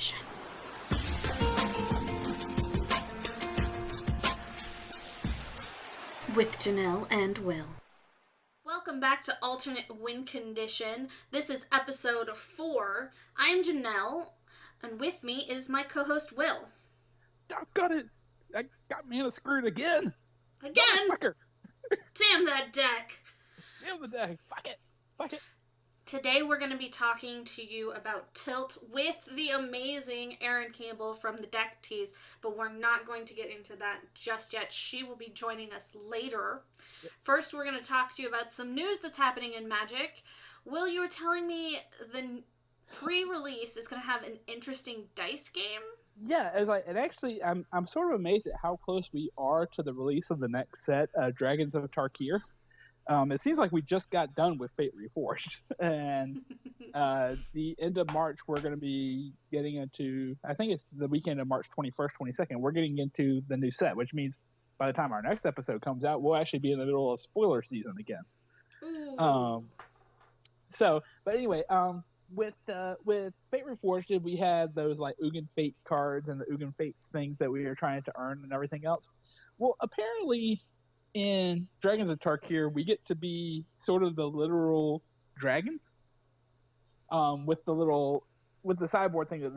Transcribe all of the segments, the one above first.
condition. With Janaelle and Will. Welcome back to Alternate Win Condition. This is episode 4. I'm Janaelle, and with me is my co-host Will. I got it. I got me in a screwed again. Again? Fucker. Damn that deck. Damn the deck. Fuck it. Fuck it. Today we're going to be talking to you about Tilt with the amazing Erin Campbell from the Deck Tease, but we're not going to get into that just yet. She will be joining us later. Yep. First, we're going to talk to you about some news that's happening in Magic. Will, you were telling me the pre-release is going to have an interesting dice game? Yeah, I'm sort of amazed at how close we are to the release of the next set, Dragons of Tarkir. It seems like we just got done with Fate Reforged, and the end of March we're going to be getting into, I think it's the weekend of March 21st, 22nd, we're getting into the new set, which means by the time our next episode comes out, we'll actually be in the middle of spoiler season again. But anyway, with Fate Reforged, we had those like Ugin Fate cards and the Ugin Fates things that we were trying to earn and everything else. Well, apparently in Dragons of Tarkir, we get to be sort of the literal dragons, with the sideboard thing that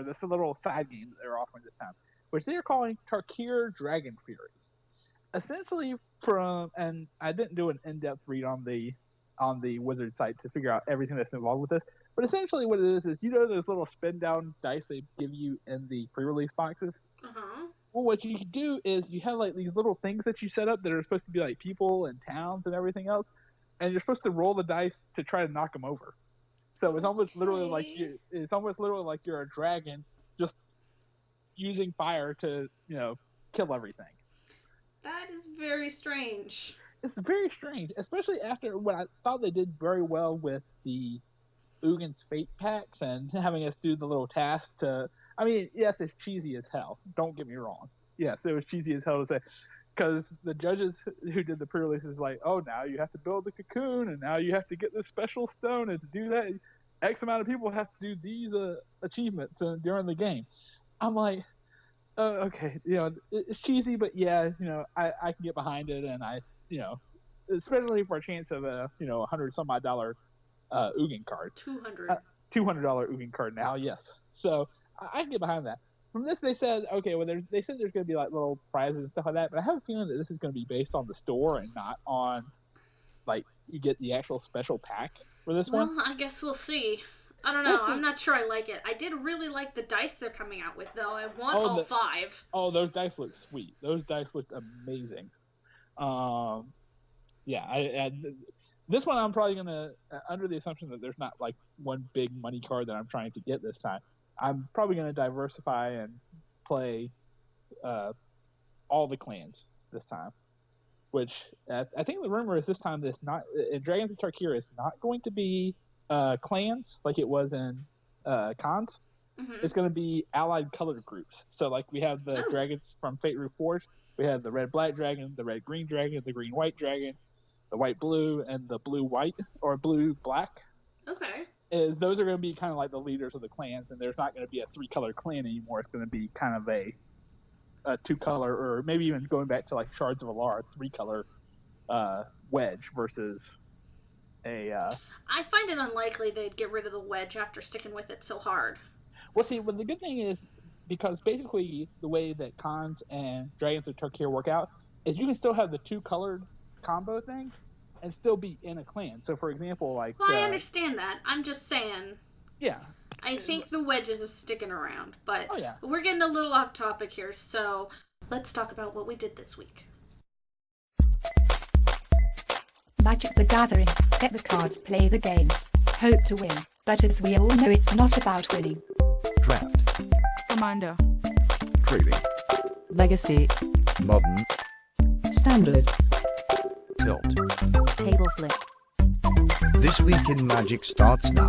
this little side game that they're offering this time, which they're calling Tarkir Dragonfury. Essentially, and I didn't do an in-depth read on the Wizard site to figure out everything that's involved with this, but essentially what it is those little spin down dice they give you in the pre-release boxes. Well, what you can do is you have like these little things that you set up that are supposed to be like people and towns and everything else, and you're supposed to roll the dice to try to knock them over. So it's almost literally like you're a dragon just using fire to, kill everything. That is very strange. It's very strange, especially after what I thought they did very well with the Ugin's Fate packs and having us do the little tasks to... I mean, yes, it's cheesy as hell. Don't get me wrong. Yes, it was cheesy as hell to say, because the judges who did the pre-release is like, oh, now you have to build the cocoon, and now you have to get this special stone, and to do that, X amount of people have to do these achievements during the game. I'm like, okay, it's cheesy, but yeah, I can get behind it, and especially for a chance of a $100 some odd Ugin card. $200 Ugin card now, yes. So I can get behind that. From this, they said, okay, well, they said there's going to be like little prizes and stuff like that, but I have a feeling that this is going to be based on the store and not on, like, you get the actual special pack for this one. Well, I guess we'll see. I don't know. I'm not sure I like it. I did really like the dice they're coming out with, though. I want all 5. Oh, those dice look sweet. Those dice look amazing. This one I'm probably going to, under the assumption that there's not like one big money card that I'm trying to get this time, I'm probably going to diversify and play all the clans this time. Which I think the rumor is this time in Dragons of Tarkir is not going to be clans like it was in Cons. Mm-hmm. It's going to be allied colored groups. So like we have the dragons from Fate Reforged. We have the red-black dragon, the red-green dragon, the green-white dragon, the white-blue, and the blue-white or blue-black. Okay. Those are going to be kind of like the leaders of the clans, and there's not going to be a 3-color clan anymore. It's going to be kind of a 2-color, or maybe even going back to like Shards of Alara, 3-color wedge versus a... I find it unlikely they'd get rid of the wedge after sticking with it so hard. Well, see, but the good thing is, because basically the way that Cons and Dragons of Tarkir work out is you can still have the 2-colored combo thing and still be in a clan. So, for example, like... Well, I understand that. I'm just saying... Yeah. I think the wedges are sticking around, but we're getting a little off topic here, so let's talk about what we did this week. Magic the Gathering. Get the cards, play the game. Hope to win, but as we all know, it's not about winning. Draft. Commander. Trading. Legacy. Modern. Standard. Tilt. Table flip. This Week in Magic starts now.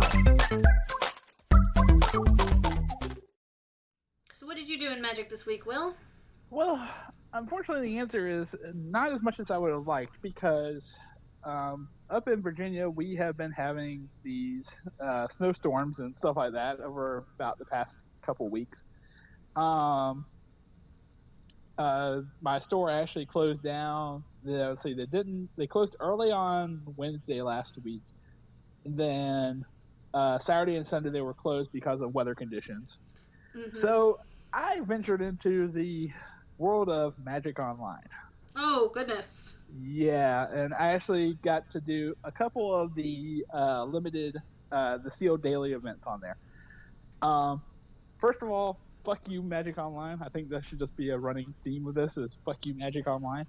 So what did you do in Magic this week, Will? Well, unfortunately the answer is not as much as I would have liked, because up in Virginia we have been having these snowstorms and stuff like that over about the past couple weeks. My store actually closed down. Let's see, they closed early on Wednesday last week. And then Saturday and Sunday they were closed because of weather conditions. Mm-hmm. So I ventured into the world of Magic Online. Oh, goodness. Yeah, and I actually got to do a couple of the limited, the sealed daily events on there. First of all, fuck you, Magic Online. I think that should just be a running theme of this: is fuck you, Magic Online.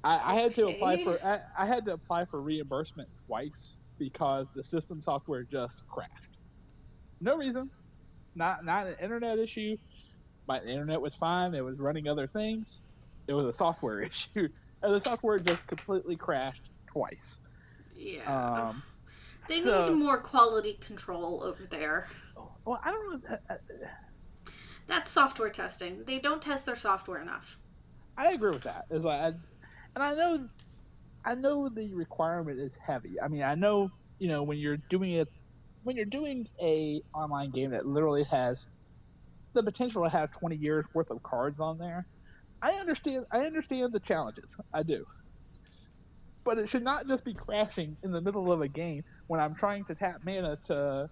I had to apply for I had to apply for reimbursement twice because the system software just crashed. No reason, not an internet issue. My internet was fine. It was running other things. It was a software issue. And the software just completely crashed twice. Yeah. They So, need more quality control over there. well, I don't know. That's software testing. They don't test their software enough. I agree with that. It's like, and I know the requirement is heavy. I mean, I know, when you're doing a online game that literally has the potential to have 20 years worth of cards on there, I understand the challenges. I do. But it should not just be crashing in the middle of a game when I'm trying to tap mana to,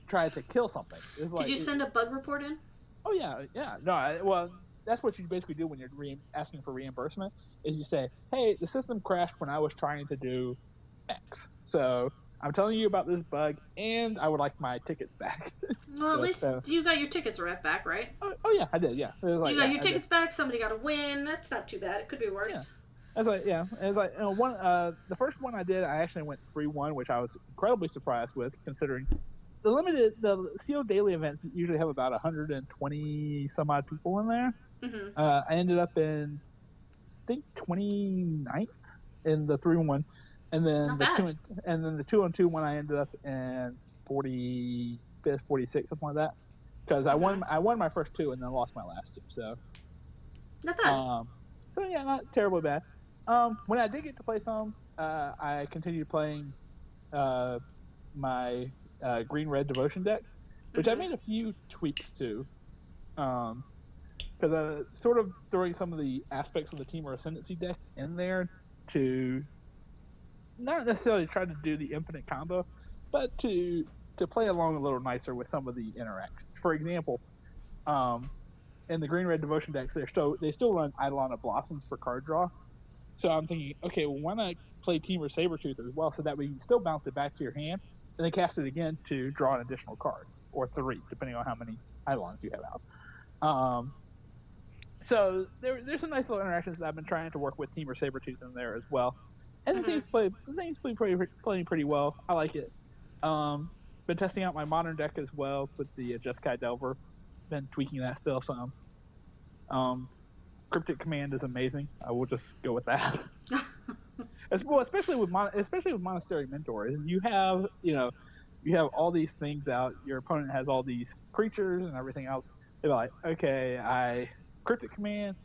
try to kill something. Did you send a bug report in? Oh yeah. No, well, that's what you basically do when you're asking for reimbursement. Is you say, hey, the system crashed when I was trying to do X. So I'm telling you about this bug, and I would like my tickets back. Well, at least you got your tickets back, right? Oh yeah, I did. Yeah, it was like, you got your tickets back. Somebody got a win. That's not too bad. It could be worse. Yeah. The first one I did, I actually went 3-1, which I was incredibly surprised with, considering the sealed daily events usually have about 120 some odd people in there. Mm-hmm. I ended up in, I think, 29th in the 3-1, and then the 2-on-2 one I ended up in 45th, 46th, something like that, because I won my first two and then lost my last two. So not bad. So yeah, not terribly bad. When I did get to play some, I continued playing my green-red devotion deck, which I made a few tweaks to, because sort of throwing some of the aspects of the Team or Ascendancy deck in there to not necessarily try to do the infinite combo, but to play along a little nicer with some of the interactions. For example, in the green-red devotion decks, they still run Eidolon of Blossoms for card draw. So I'm thinking, okay, well, why not play Team or Sabertooth as well, so that way you can still bounce it back to your hand, and then cast it again to draw an additional card, or 3, depending on how many Eidolons you have out. So there's some nice little interactions that I've been trying to work with Team or Sabertooth in there as well. And it seems to playing pretty well. I like it. Been testing out my modern deck as well with the Jeskai Delver. Been tweaking that still some. Cryptic Command is amazing. I will just go with that. Especially with Monastery Mentor, is you have all these things out. Your opponent has all these creatures and everything else. They're like, okay, I Cryptic Command,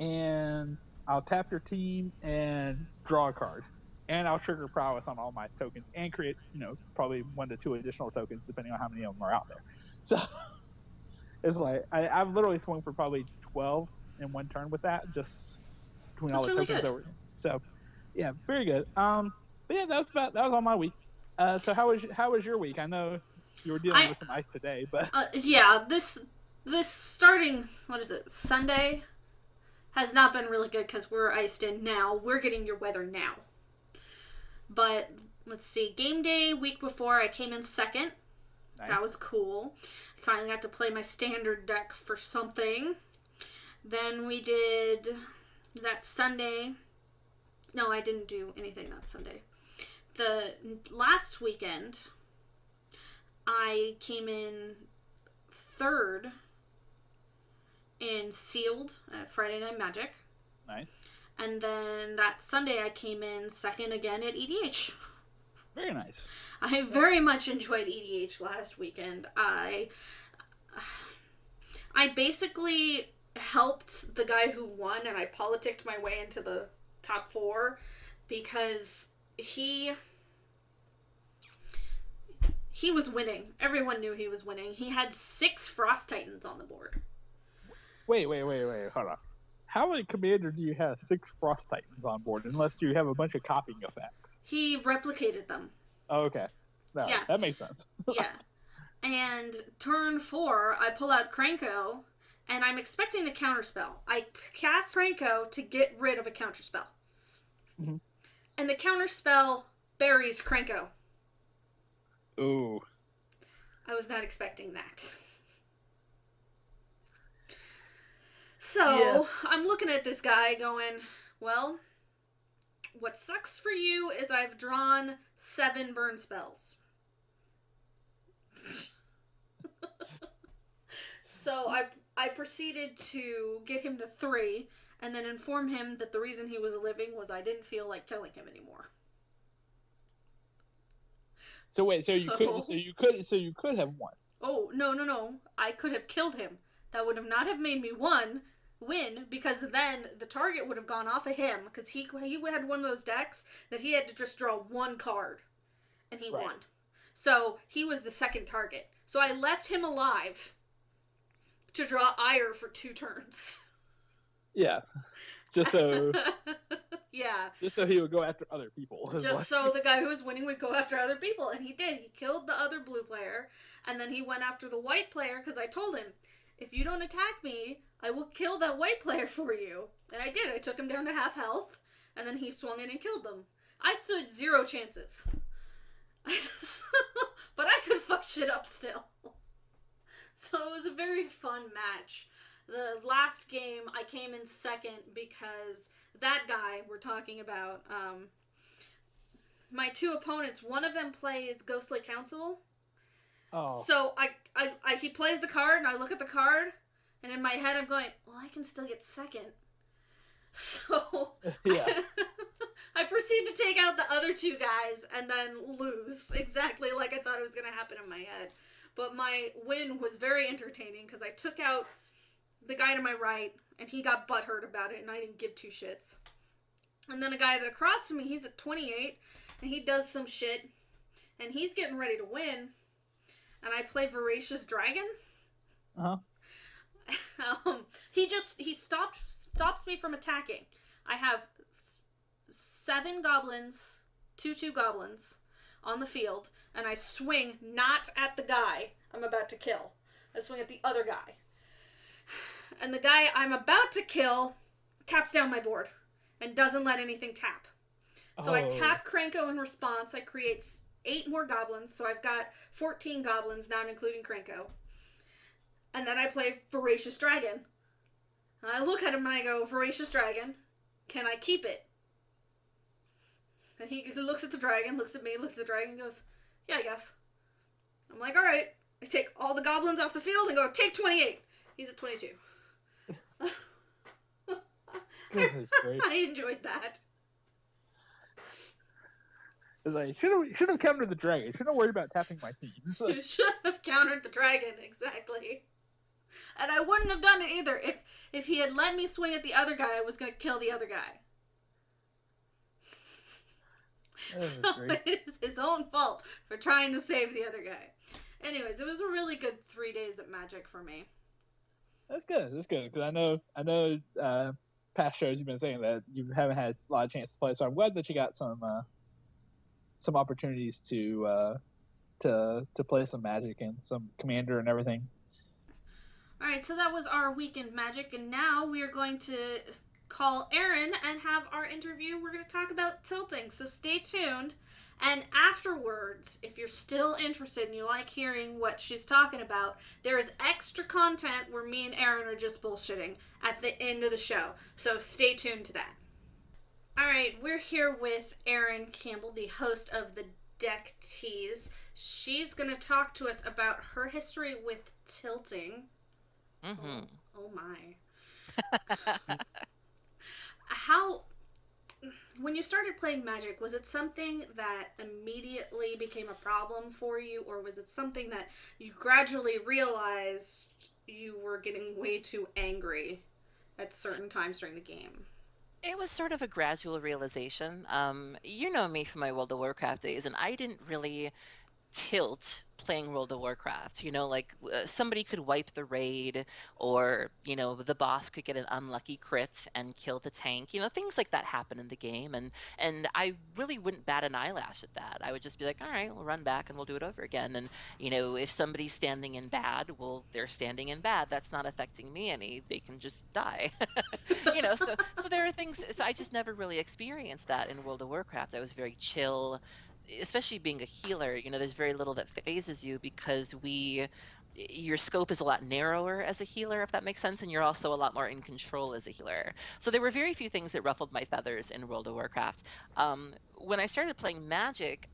and I'll tap your team and draw a card, and I'll trigger prowess on all my tokens and create probably 1 to 2 additional tokens depending on how many of them are out there. So it's like I've literally swung for probably 12 in one turn with that, just between all the really tokens good. over. So yeah, very good. But yeah, that was all my week. So how was your week? I know you were dealing with some ice today, but yeah, this starting, what is it, Sunday, has not been really good because we're iced in now. We're getting your weather now. But let's see, game day week before I came in second. Nice. That was cool. I finally got to play my standard deck for something. Then we did that Sunday. No, I didn't do anything that Sunday. The last weekend, I came in third in Sealed at Friday Night Magic. Nice. And then that Sunday, I came in second again at EDH. Very nice. I very much enjoyed EDH last weekend. I basically helped the guy who won, and I politicked my way into the top 4 because he he was winning. Everyone knew he was winning. He had 6 Frost Titans on the board. Wait, hold on. How many commander do you have 6 Frost Titans on board, unless you have a bunch of copying effects? He replicated them. Oh, okay. No, Yeah. that makes sense. Yeah. And turn 4, I pull out Krenko, and I'm expecting a counterspell. I cast Krenko to get rid of a counterspell. Mm-hmm. And the counterspell buries Krenko. Ooh. I was not expecting that. So, I'm looking at this guy going, well, what sucks for you is I've drawn 7 burn spells. So, I proceeded to get him to 3, and then inform him that the reason he was living was I didn't feel like killing him anymore. So wait, so you could have won. Oh, no. I could have killed him. That would have not have made me win, because then the target would have gone off of him, because he had one of those decks that he had to just draw 1 card, and he won. So he was the second target. So I left him alive to draw ire for 2 turns. Yeah. Just so Yeah. just so he would go after other people. Just so the guy who was winning would go after other people, and he did. He killed the other blue player, and then he went after the white player, because I told him, if you don't attack me, I will kill that white player for you. And I did. I took him down to half health, and then he swung in and killed them. I stood 0 chances. But I could fuck shit up still. So it was a very fun match. The last game, I came in second because that guy we're talking about, my 2 opponents, one of them plays Ghostly Council. Oh. So he plays the card, and I look at the card, and in my head I'm going, well, I can still get second. So Yeah. I proceed to take out the other 2 guys and then lose, exactly like I thought it was going to happen in my head. But my win was very entertaining, because I took out the guy to my right, and he got butthurt about it, and I didn't give 2 shits. And then a guy across from me, he's at 28, and he does some shit, and he's getting ready to win. And I play Voracious Dragon. Uh-huh. He stops me from attacking. I have 7 goblins, 2/2 goblins on the field, and I swing not at the guy I'm about to kill. I swing at the other guy. And the guy I'm about to kill taps down my board and doesn't let anything tap. So I tap Krenko in response. I create 8 more goblins, so I've got 14 goblins, not including Krenko. And then I play Voracious Dragon. And I look at him and I go, Voracious Dragon, can I keep it? And he looks at the dragon, looks at me, looks at the dragon, and goes, yeah, I guess. I'm like, alright. I take all the goblins off the field and go, take 28. He's at 22. Goodness gracious. I enjoyed that. It's like, should have countered the dragon. Should have worried about tapping my team. You should have countered the dragon, exactly. And I wouldn't have done it either. If he had let me swing at the other guy, I was going to kill the other guy. So it is his own fault for trying to save the other guy. Anyways, it was a really good 3 days at Magic for me. That's good. Because I know past shows you've been saying that you haven't had a lot of chance to play. So I'm glad that you got some opportunities to play some Magic and some Commander and everything. All right, so that was our weekend Magic, and now we are going to call Erin and have our interview. We're going to talk about tilting, so stay tuned. And afterwards, if you're still interested and you like hearing what she's talking about, there is extra content where me and Erin are just bullshitting at the end of the show. So stay tuned to that. All right, we're here with Erin Campbell, the host of the Deck Tease. She's going to talk to us about her history with tilting. Mm-hmm. Oh my. When you started playing Magic, was it something that immediately became a problem for you, or was it something that you gradually realized you were getting way too angry at certain times during the game? It was sort of a gradual realization. You know me from my World of Warcraft days, and I didn't really tilt playing World of Warcraft. Like somebody could wipe the raid, or the boss could get an unlucky crit and kill the tank. Things like that happen in the game, and I really wouldn't bat an eyelash at that. I would just be like, all right, we'll run back and we'll do it over again. And if somebody's standing in bad, well, they're standing in bad. That's not affecting me any. They can just die. So there are things. So I just never really experienced that in World of Warcraft. I was very chill, especially being a healer. There's very little that phases you because your scope is a lot narrower as a healer, if that makes sense, and you're also a lot more in control as a healer. So there were very few things that ruffled my feathers in World of Warcraft. When I started playing Magic,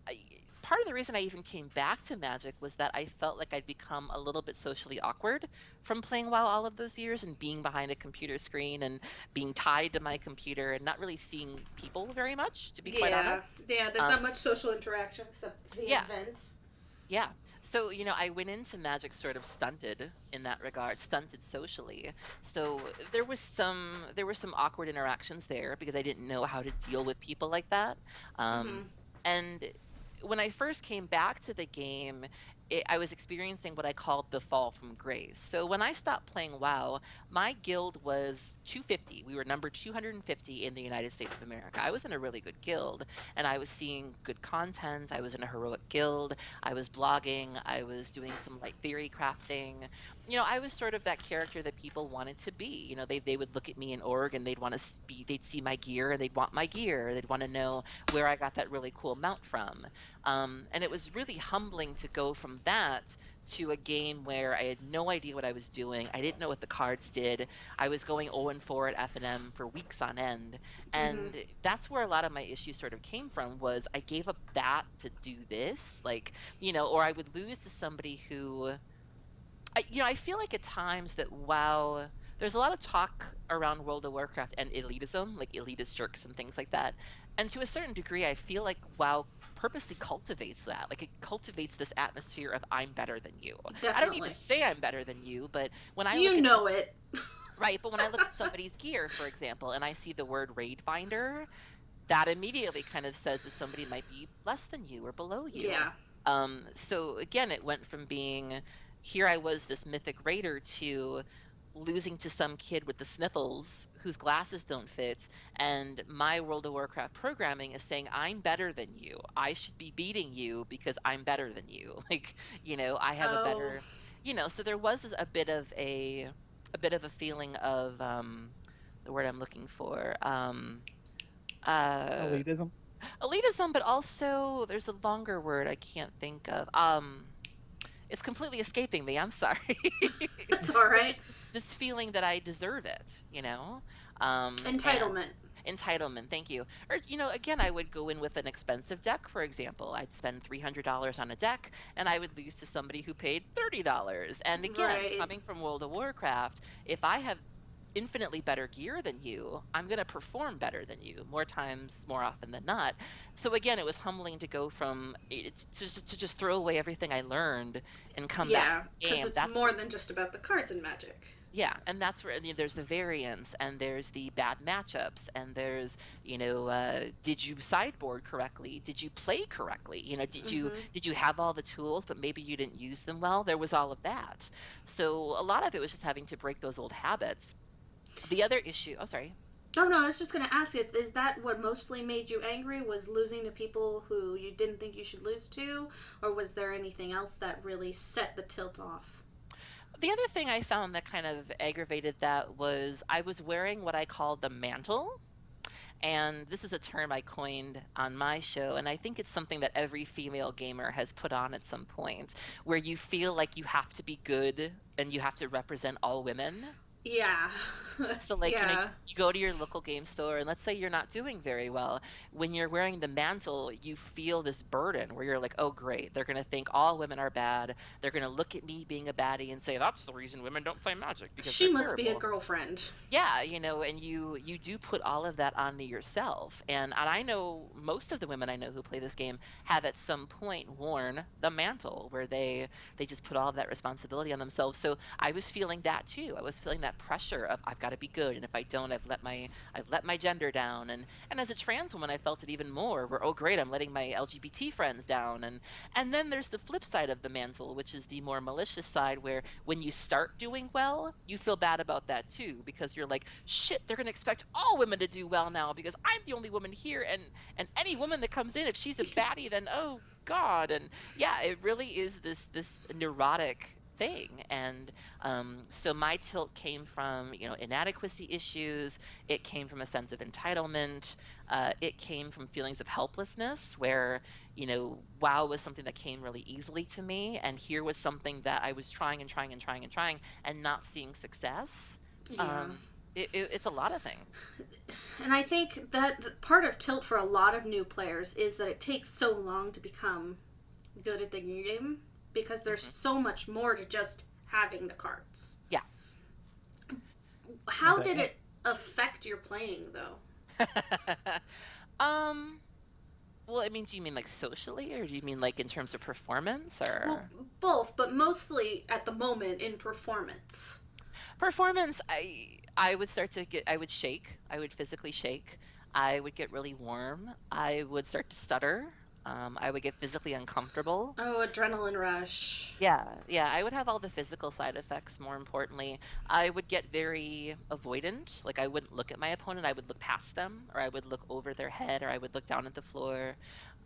part of the reason I even came back to Magic was that I felt like I'd become a little bit socially awkward from playing WoW all of those years and being behind a computer screen and being tied to my computer and not really seeing people very much, to be quite honest. Yeah, there's not much social interaction except the events. Yeah. So, I went into Magic sort of stunted in that regard, stunted socially. So there were some awkward interactions there because I didn't know how to deal with people like that. And when I first came back to the game, I was experiencing what I called the fall from grace. So when I stopped playing WoW, my guild was 250. We were number 250 in the United States of America. I was in a really good guild, and I was seeing good content. I was in a heroic guild. I was blogging. I was doing some light theory crafting. I was sort of that character that people wanted to be. They would look at me in org and they'd see my gear and they'd want my gear. They'd want to know where I got that really cool mount from. And it was really humbling to go from that to a game where I had no idea what I was doing. I didn't know what the cards did. I was going 0-4 at F&M for weeks on end. And that's where a lot of my issues sort of came from, was I gave up that to do this. Or I would lose to somebody who... I feel like at times that WoW, there's a lot of talk around World of Warcraft and elitism, like elitist jerks and things like that. And to a certain degree, I feel like WoW purposely cultivates that. Like, it cultivates this atmosphere of I'm better than you. Definitely. I don't even say I'm better than you, but when I Right, but when I look at somebody's gear, for example, and I see the word Raid Finder, that immediately kind of says that somebody might be less than you or below you. Yeah. So again, it went from being... Here I was, this mythic raider, to losing to some kid with the sniffles whose glasses don't fit, and my World of Warcraft programming is saying I'm better than you. I should be beating you because I'm better than you. I have a better, So there was a bit of a feeling of the word I'm looking for. Elitism. Elitism, but also there's a longer word I can't think of. It's completely escaping me. I'm sorry. That's all right. Just this feeling that I deserve it, Entitlement. Entitlement, thank you. Or, again, I would go in with an expensive deck, for example. I'd spend $300 on a deck, and I would lose to somebody who paid $30. And again, coming from World of Warcraft, if I have infinitely better gear than you, I'm going to perform better than you more often than not. So again, it was humbling to go from to just throw away everything I learned and come back. Yeah, because it's more than just about the cards in Magic. Yeah, and that's where there's the variance, and there's the bad matchups, and there's did you sideboard correctly? Did you play correctly? Did you have all the tools, but maybe you didn't use them well? There was all of that. So a lot of it was just having to break those old habits. The other issue... Oh, sorry. Oh, no, I was just going to ask, is that what mostly made you angry, was losing to people who you didn't think you should lose to? Or was there anything else that really set the tilt off? The other thing I found that kind of aggravated that was I was wearing what I called the mantle. And this is a term I coined on my show, and I think it's something that every female gamer has put on at some point, where you feel like you have to be good and you have to represent all women. Yeah. So you go to your local game store, and let's say you're not doing very well. When you're wearing the mantle, you feel this burden where you're like, oh great, they're gonna think all women are bad. They're gonna look at me being a baddie and say that's the reason women don't play Magic, because she must be a girlfriend. Yeah, and you do put all of that onto yourself. And I know most of the women I know who play this game have at some point worn the mantle, where they just put all of that responsibility on themselves. So I was feeling that too. I was feeling that that pressure of I've got to be good, and if I don't, I've let my gender down. And as a trans woman, I felt it even more. Where, oh great, I'm letting my LGBT friends down. And then there's the flip side of the mantle, which is the more malicious side, where when you start doing well, you feel bad about that too, because you're like, shit, they're gonna expect all women to do well now because I'm the only woman here, and any woman that comes in, if she's a baddie, then oh god. And yeah, it really is this neurotic thing. And so my tilt came from, you know, inadequacy issues. It came from a sense of entitlement. It came from feelings of helplessness, where, you know, WoW was something that came really easily to me, and here was something that I was trying and trying and trying and trying and not seeing success. Yeah. It's a lot of things. And I think that part of tilt for a lot of new players is that it takes so long to become good at the game, because there's so much more to just having the cards. Yeah. How did it affect your playing, though? Well, I mean, do you mean like socially, or do you mean like in terms of performance, or? Well, both, but mostly at the moment in performance. Performance, I would start to get, I would shake. I would physically shake. I would get really warm. I would start to stutter. I would get physically uncomfortable. Oh, adrenaline rush. Yeah, I would have all the physical side effects, more importantly. I would get very avoidant. Like, I wouldn't look at my opponent. I would look past them, or I would look over their head, or I would look down at the floor.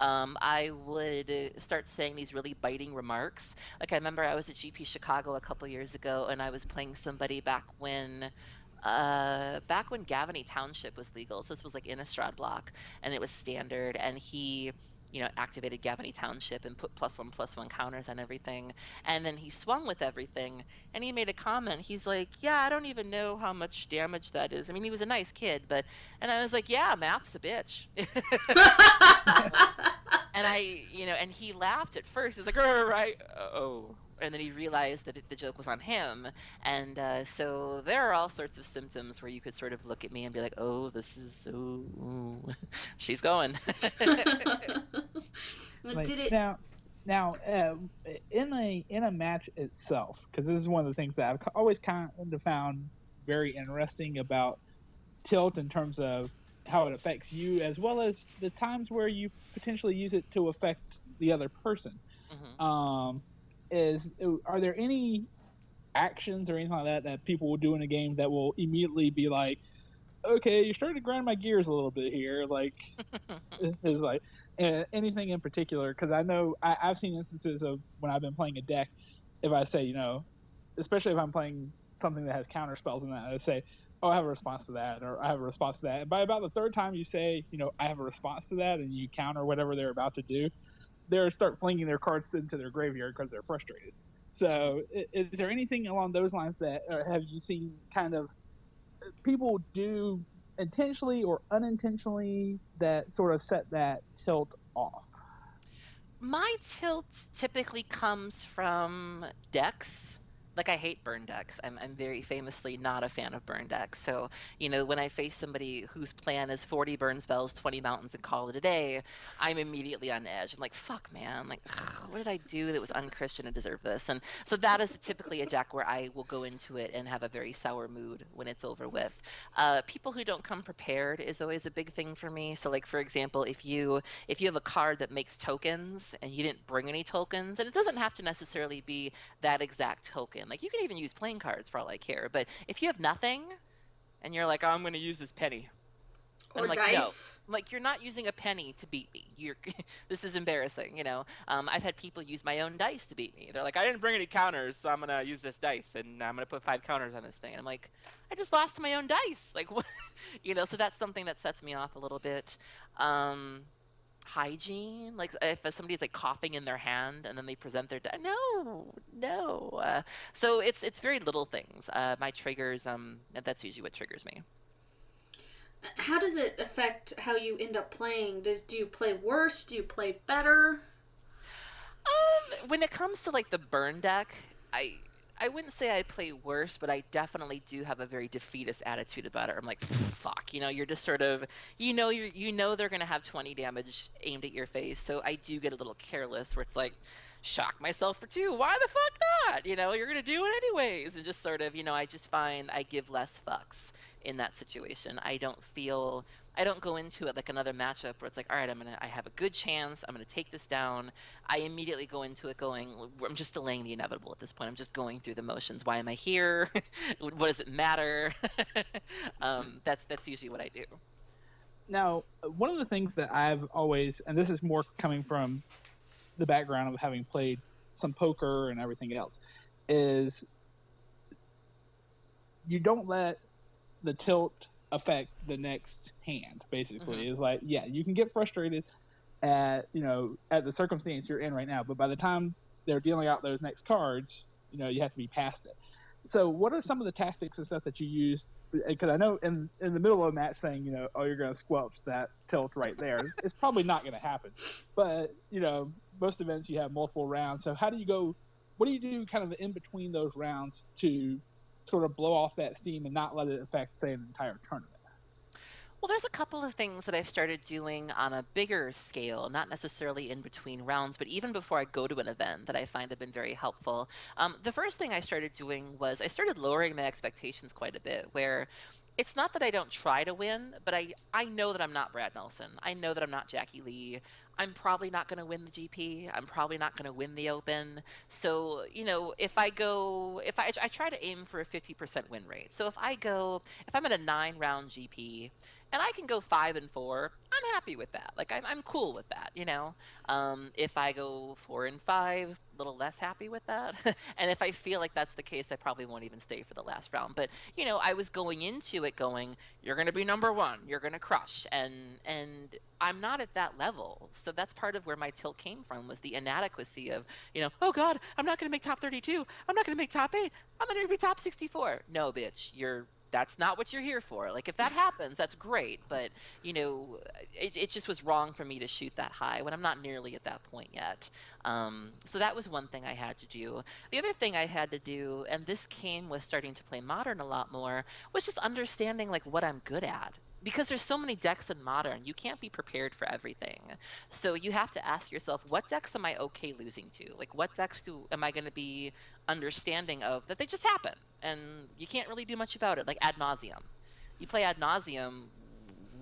I would start saying these really biting remarks. Like, I remember I was at GP Chicago a couple years ago, and I was playing somebody back when Gavany Township was legal. So this was like Innistrad block, and it was standard, and he, you know, activated Gavany Township and put +1/+1 counters on everything. And then he swung with everything, and he made a comment. He's like, yeah, I don't even know how much damage that is. I mean, he was a nice kid, but, and I was like, yeah, math's a bitch. And I, you know, and he laughed at first. He's like, right, oh. And then he realized that the joke was on him. And so there are all sorts of symptoms where you could sort of look at me and be like, oh, this is, ooh, she's going. Like, Did it... Now, in a match itself, because this is one of the things that I've always kind of found very interesting about tilt in terms of how it affects you, as well as the times where you potentially use it to affect the other person. Mm-hmm. Are there any actions or anything like that people will do in a game that will immediately be like, okay, you're starting to grind my gears a little bit here? Like, is like anything in particular? Because I know I've seen instances of when I've been playing a deck, if I say, you know, especially if I'm playing something that has counter spells in that, I say, oh, I have a response to that, or I have a response to that. And by about the third time you say, you know, I have a response to that, and you counter whatever they're about to do, they start flinging their cards into their graveyard because they're frustrated. So is there anything along those lines that have you seen kind of people do intentionally or unintentionally that sort of set that tilt off? My tilt typically comes from decks. Like, I hate burn decks. I'm very famously not a fan of burn decks. So, you know, when I face somebody whose plan is 40 burn spells, 20 mountains, and call it a day, I'm immediately on edge. I'm like, fuck, man. Like, what did I do that was unchristian to deserve this? And so that is typically a deck where I will go into it and have a very sour mood when it's over with. People who don't come prepared is always a big thing for me. So, like, for example, if you have a card that makes tokens and you didn't bring any tokens, and it doesn't have to necessarily be that exact token. Like, you can even use playing cards for all I care. But if you have nothing, and you're like, oh, I'm going to use this penny. Or I'm like, dice. no. I'm like, you're not using a penny to beat me. This is embarrassing, you know. I've had people use my own dice to beat me. They're like, I didn't bring any counters, so I'm going to use this dice, and I'm going to put 5 counters on this thing. And I'm like, I just lost my own dice. Like, what? You know, so that's something that sets me off a little bit. Hygiene, like if somebody's like coughing in their hand and then they present their no. So it's very little things. My triggers, that's usually what triggers me. How does it affect how you end up playing? Do you play worse? Do you play better? When it comes to like the burn deck, I wouldn't say I play worse, but I definitely do have a very defeatist attitude about it. I'm like, fuck, you know, you're just sort of, you know they're gonna have 20 damage aimed at your face, so I do get a little careless where it's like, shock myself for 2. Why the fuck not? You're gonna do it anyways, and just sort of, I just find I give less fucks in that situation. I don't go into it like another matchup where it's like, all right, I have a good chance, I'm gonna take this down. I immediately go into it going, I'm just delaying the inevitable at this point. I'm just going through the motions. Why am I here? What does it matter? That's usually what I do. Now, one of the things that I've always, and this is more coming from the background of having played some poker and everything else, is you don't let the tilt affect the next hand. Basically, is like, yeah, you can get frustrated at the circumstance you're in right now, but by the time they're dealing out those next cards, you have to be past it. So what are some of the tactics and stuff that you use? Because I know in the middle of a match saying, oh, you're going to squelch that tilt right there, it's probably not going to happen. But most events you have multiple rounds, so how do you go? What do you do kind of in between those rounds to sort of blow off that steam and not let it affect, say, an entire tournament? Well, there's a couple of things that I've started doing on a bigger scale, not necessarily in between rounds, but even before I go to an event that I find have been very helpful. The first thing I started doing was I started lowering my expectations quite a bit, where it's not that I don't try to win, but I know that I'm not Brad Nelson. I know that I'm not Jackie Lee. I'm probably not going to win the GP. I'm probably not going to win the Open. So, if I try to aim for a 50% win rate. So if I'm at a 9-round GP and I can go 5-4, I'm happy with that. Like, I'm cool with that, If I go 4-5, a little less happy with that. And if I feel like that's the case, I probably won't even stay for the last round. But, I was going into it going, you're going to be number 1, you're going to crush. And I'm not at that level. So that's part of where my tilt came from, was the inadequacy of, oh God, I'm not going to make top 32. I'm not going to make top 8. I'm going to be top 64. No, bitch, that's not what you're here for. Like, if that happens, that's great. But, it just was wrong for me to shoot that high when I'm not nearly at that point yet. So that was one thing I had to do. The other thing I had to do, and this came with starting to play Modern a lot more, was just understanding, like, what I'm good at. Because there's so many decks in Modern, you can't be prepared for everything. So you have to ask yourself, what decks am I okay losing to? Like, what decks am I going to be understanding of that they just happen, and you can't really do much about it? Like Ad Nauseam. You play Ad Nauseam,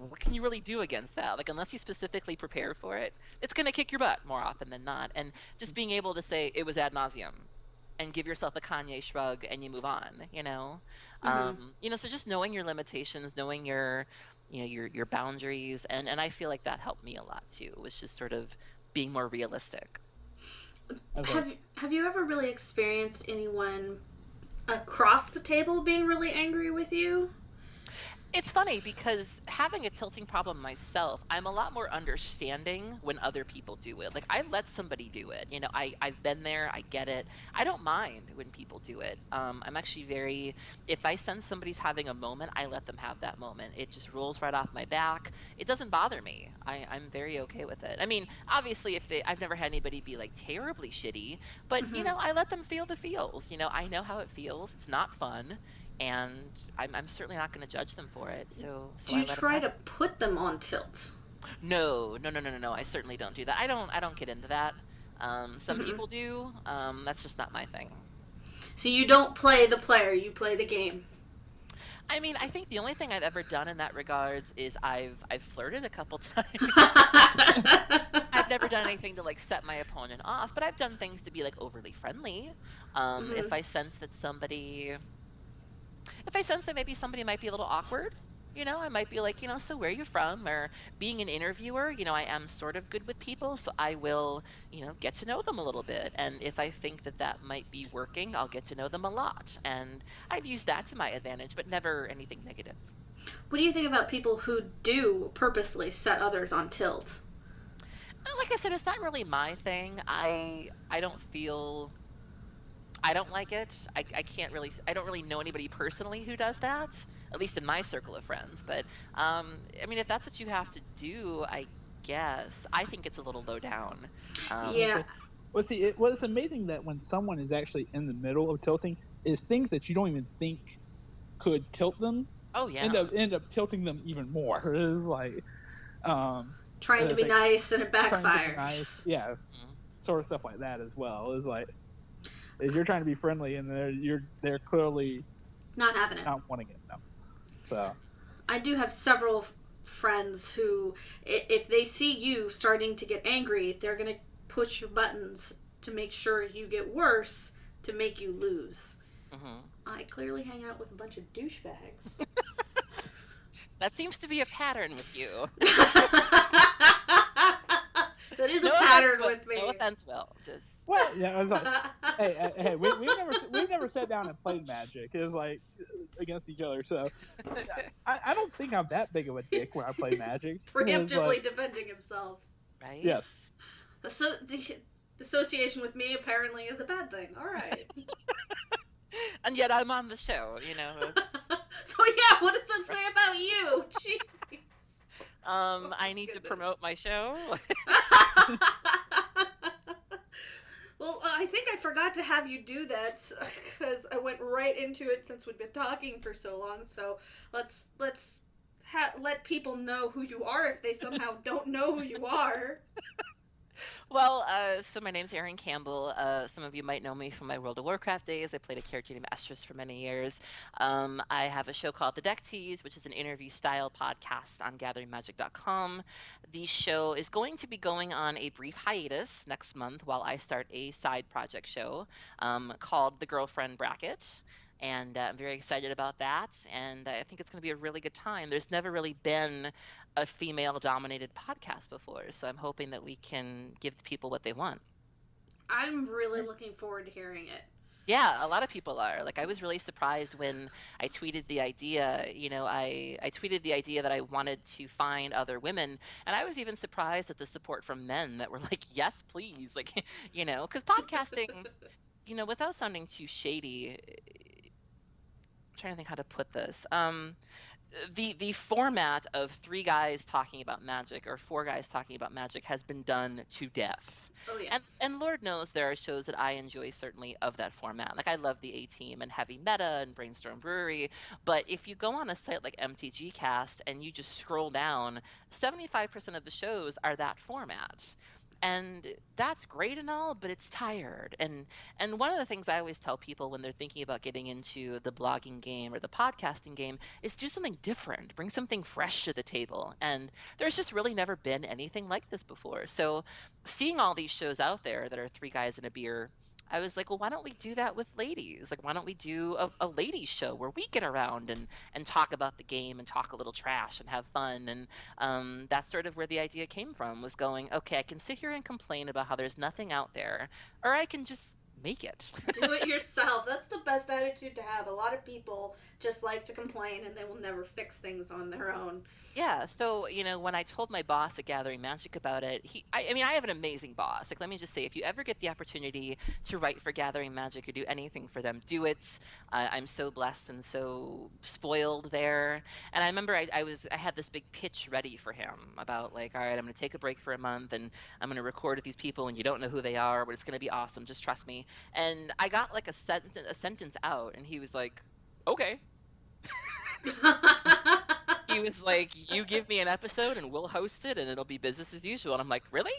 what can you really do against that? Like, unless you specifically prepare for it, it's going to kick your butt more often than not. And just being able to say, it was Ad Nauseam, and give yourself a Kanye shrug, and you move on, So just knowing your limitations, knowing your boundaries, and I feel like that helped me a lot too. It was just sort of being more realistic. Okay. Have you ever really experienced anyone across the table being really angry with you? It's funny because having a tilting problem myself, I'm a lot more understanding when other people do it. Like, I let somebody do it. I've been there. I get it. I don't mind when people do it. I'm actually if I sense somebody's having a moment, I let them have that moment. It just rolls right off my back. It doesn't bother me. I'm very okay with it. I mean, obviously, I've never had anybody be like terribly shitty, but I let them feel the feels. I know how it feels. It's not fun. And I'm certainly not going to judge them for it. So do you try to put them on tilt? No. I certainly don't do that. I don't get into that. Some people do. That's just not my thing. So you don't play the player, you play the game. I mean, I think the only thing I've ever done in that regards is I've flirted a couple times. I've never done anything to like set my opponent off, but I've done things to be like overly friendly. If I sense that maybe somebody might be a little awkward, I might be like, so where are you from? Or being an interviewer, I am sort of good with people, so I will, get to know them a little bit. And if I think that might be working, I'll get to know them a lot. And I've used that to my advantage, but never anything negative. What do you think about people who do purposely set others on tilt? Like I said, it's not really my thing. I don't like it. I don't really know anybody personally who does that, at least in my circle of friends. But, I mean, if that's what you have to do, I guess. I think it's a little low down. Yeah. Well, see, it's amazing that when someone is actually in the middle of tilting, is things that you don't even think could tilt them. Oh, yeah. End up tilting them even more. It's like... trying to be nice and it backfires. Nice. Yeah. sort of stuff like that as well. Is like, is you're trying to be friendly and they're clearly Not having it. not wanting it. No. So I do have several friends who, if they see you starting to get angry, they're going to push your buttons to make sure you get worse to make you lose. Mm-hmm. I clearly hang out with a bunch of douchebags. That seems to be a pattern with you. That is a pattern with me. No offense, Will. Just well, yeah, I was like, hey, we've never sat down and played Magic. It was like against each other. So I don't think I'm that big of a dick when I play Magic. Preemptively like, defending himself. right. Yes. So the association with me apparently is a bad thing. All right. And yet I'm on the show, you know. So yeah, what does that say about you? Jeez. I need to promote my show. Well, I think I forgot to have you do that because I went right into it since we've been talking for so long. So let's let people know who you are if they somehow don't know who you are. Well, so my name's Erin Campbell. Some of you might know me from my World of Warcraft days. I played a character named Estrus for many years. I have a show called The Deck Tease, which is an interview-style podcast on GatheringMagic.com. The show is going to be going on a brief hiatus next month while I start a side project show called The Girlfriend Bracket. And I'm very excited about that, and I think it's going to be a really good time. There's never really been a female-dominated podcast before, so I'm hoping that we can give the people what they want. I'm really looking forward to hearing it. Yeah, a lot of people are. Like, I was really surprised when I tweeted the idea, you know, I tweeted the idea that I wanted to find other women, and I was even surprised at the support from men that were like, yes, please, like, you know, because podcasting, you know, without sounding too shady, trying to think how to put this. The format of 3 guys talking about magic or 4 guys talking about magic has been done to death. Oh yes. And Lord knows there are shows that I enjoy certainly of that format. Like I love the A-Team and Heavy Meta and Brainstorm Brewery, but if you go on a site like MTG Cast and you just scroll down, 75% of the shows are that format. And that's great and all, but it's tired. And one of the things I always tell people when they're thinking about getting into the blogging game or the podcasting game is do something different, bring something fresh to the table. And there's just really never been anything like this before. So seeing all these shows out there that are 3 guys and a beer, I was like, well, why don't we do that with ladies? Like, why don't we do a ladies show where we get around and talk about the game and talk a little trash and have fun? And that's sort of where the idea came from, was going, okay, I can sit here and complain about how there's nothing out there, or I can just make it. Do it yourself. That's the best attitude to have. A lot of people just like to complain and they will never fix things on their own. Yeah, so, you know, when I told my boss at Gathering Magic about it, I mean, I have an amazing boss. Like, let me just say, if you ever get the opportunity to write for Gathering Magic or do anything for them, do it. I'm so blessed and so spoiled there. And I remember I had this big pitch ready for him about, like, all right, I'm going to take a break for a month and I'm going to record with these people and you don't know who they are, but it's going to be awesome. Just trust me. And I got, like, a sentence out, and he was like, okay. He was like, you give me an episode and we'll host it and it'll be business as usual. And I'm like, really?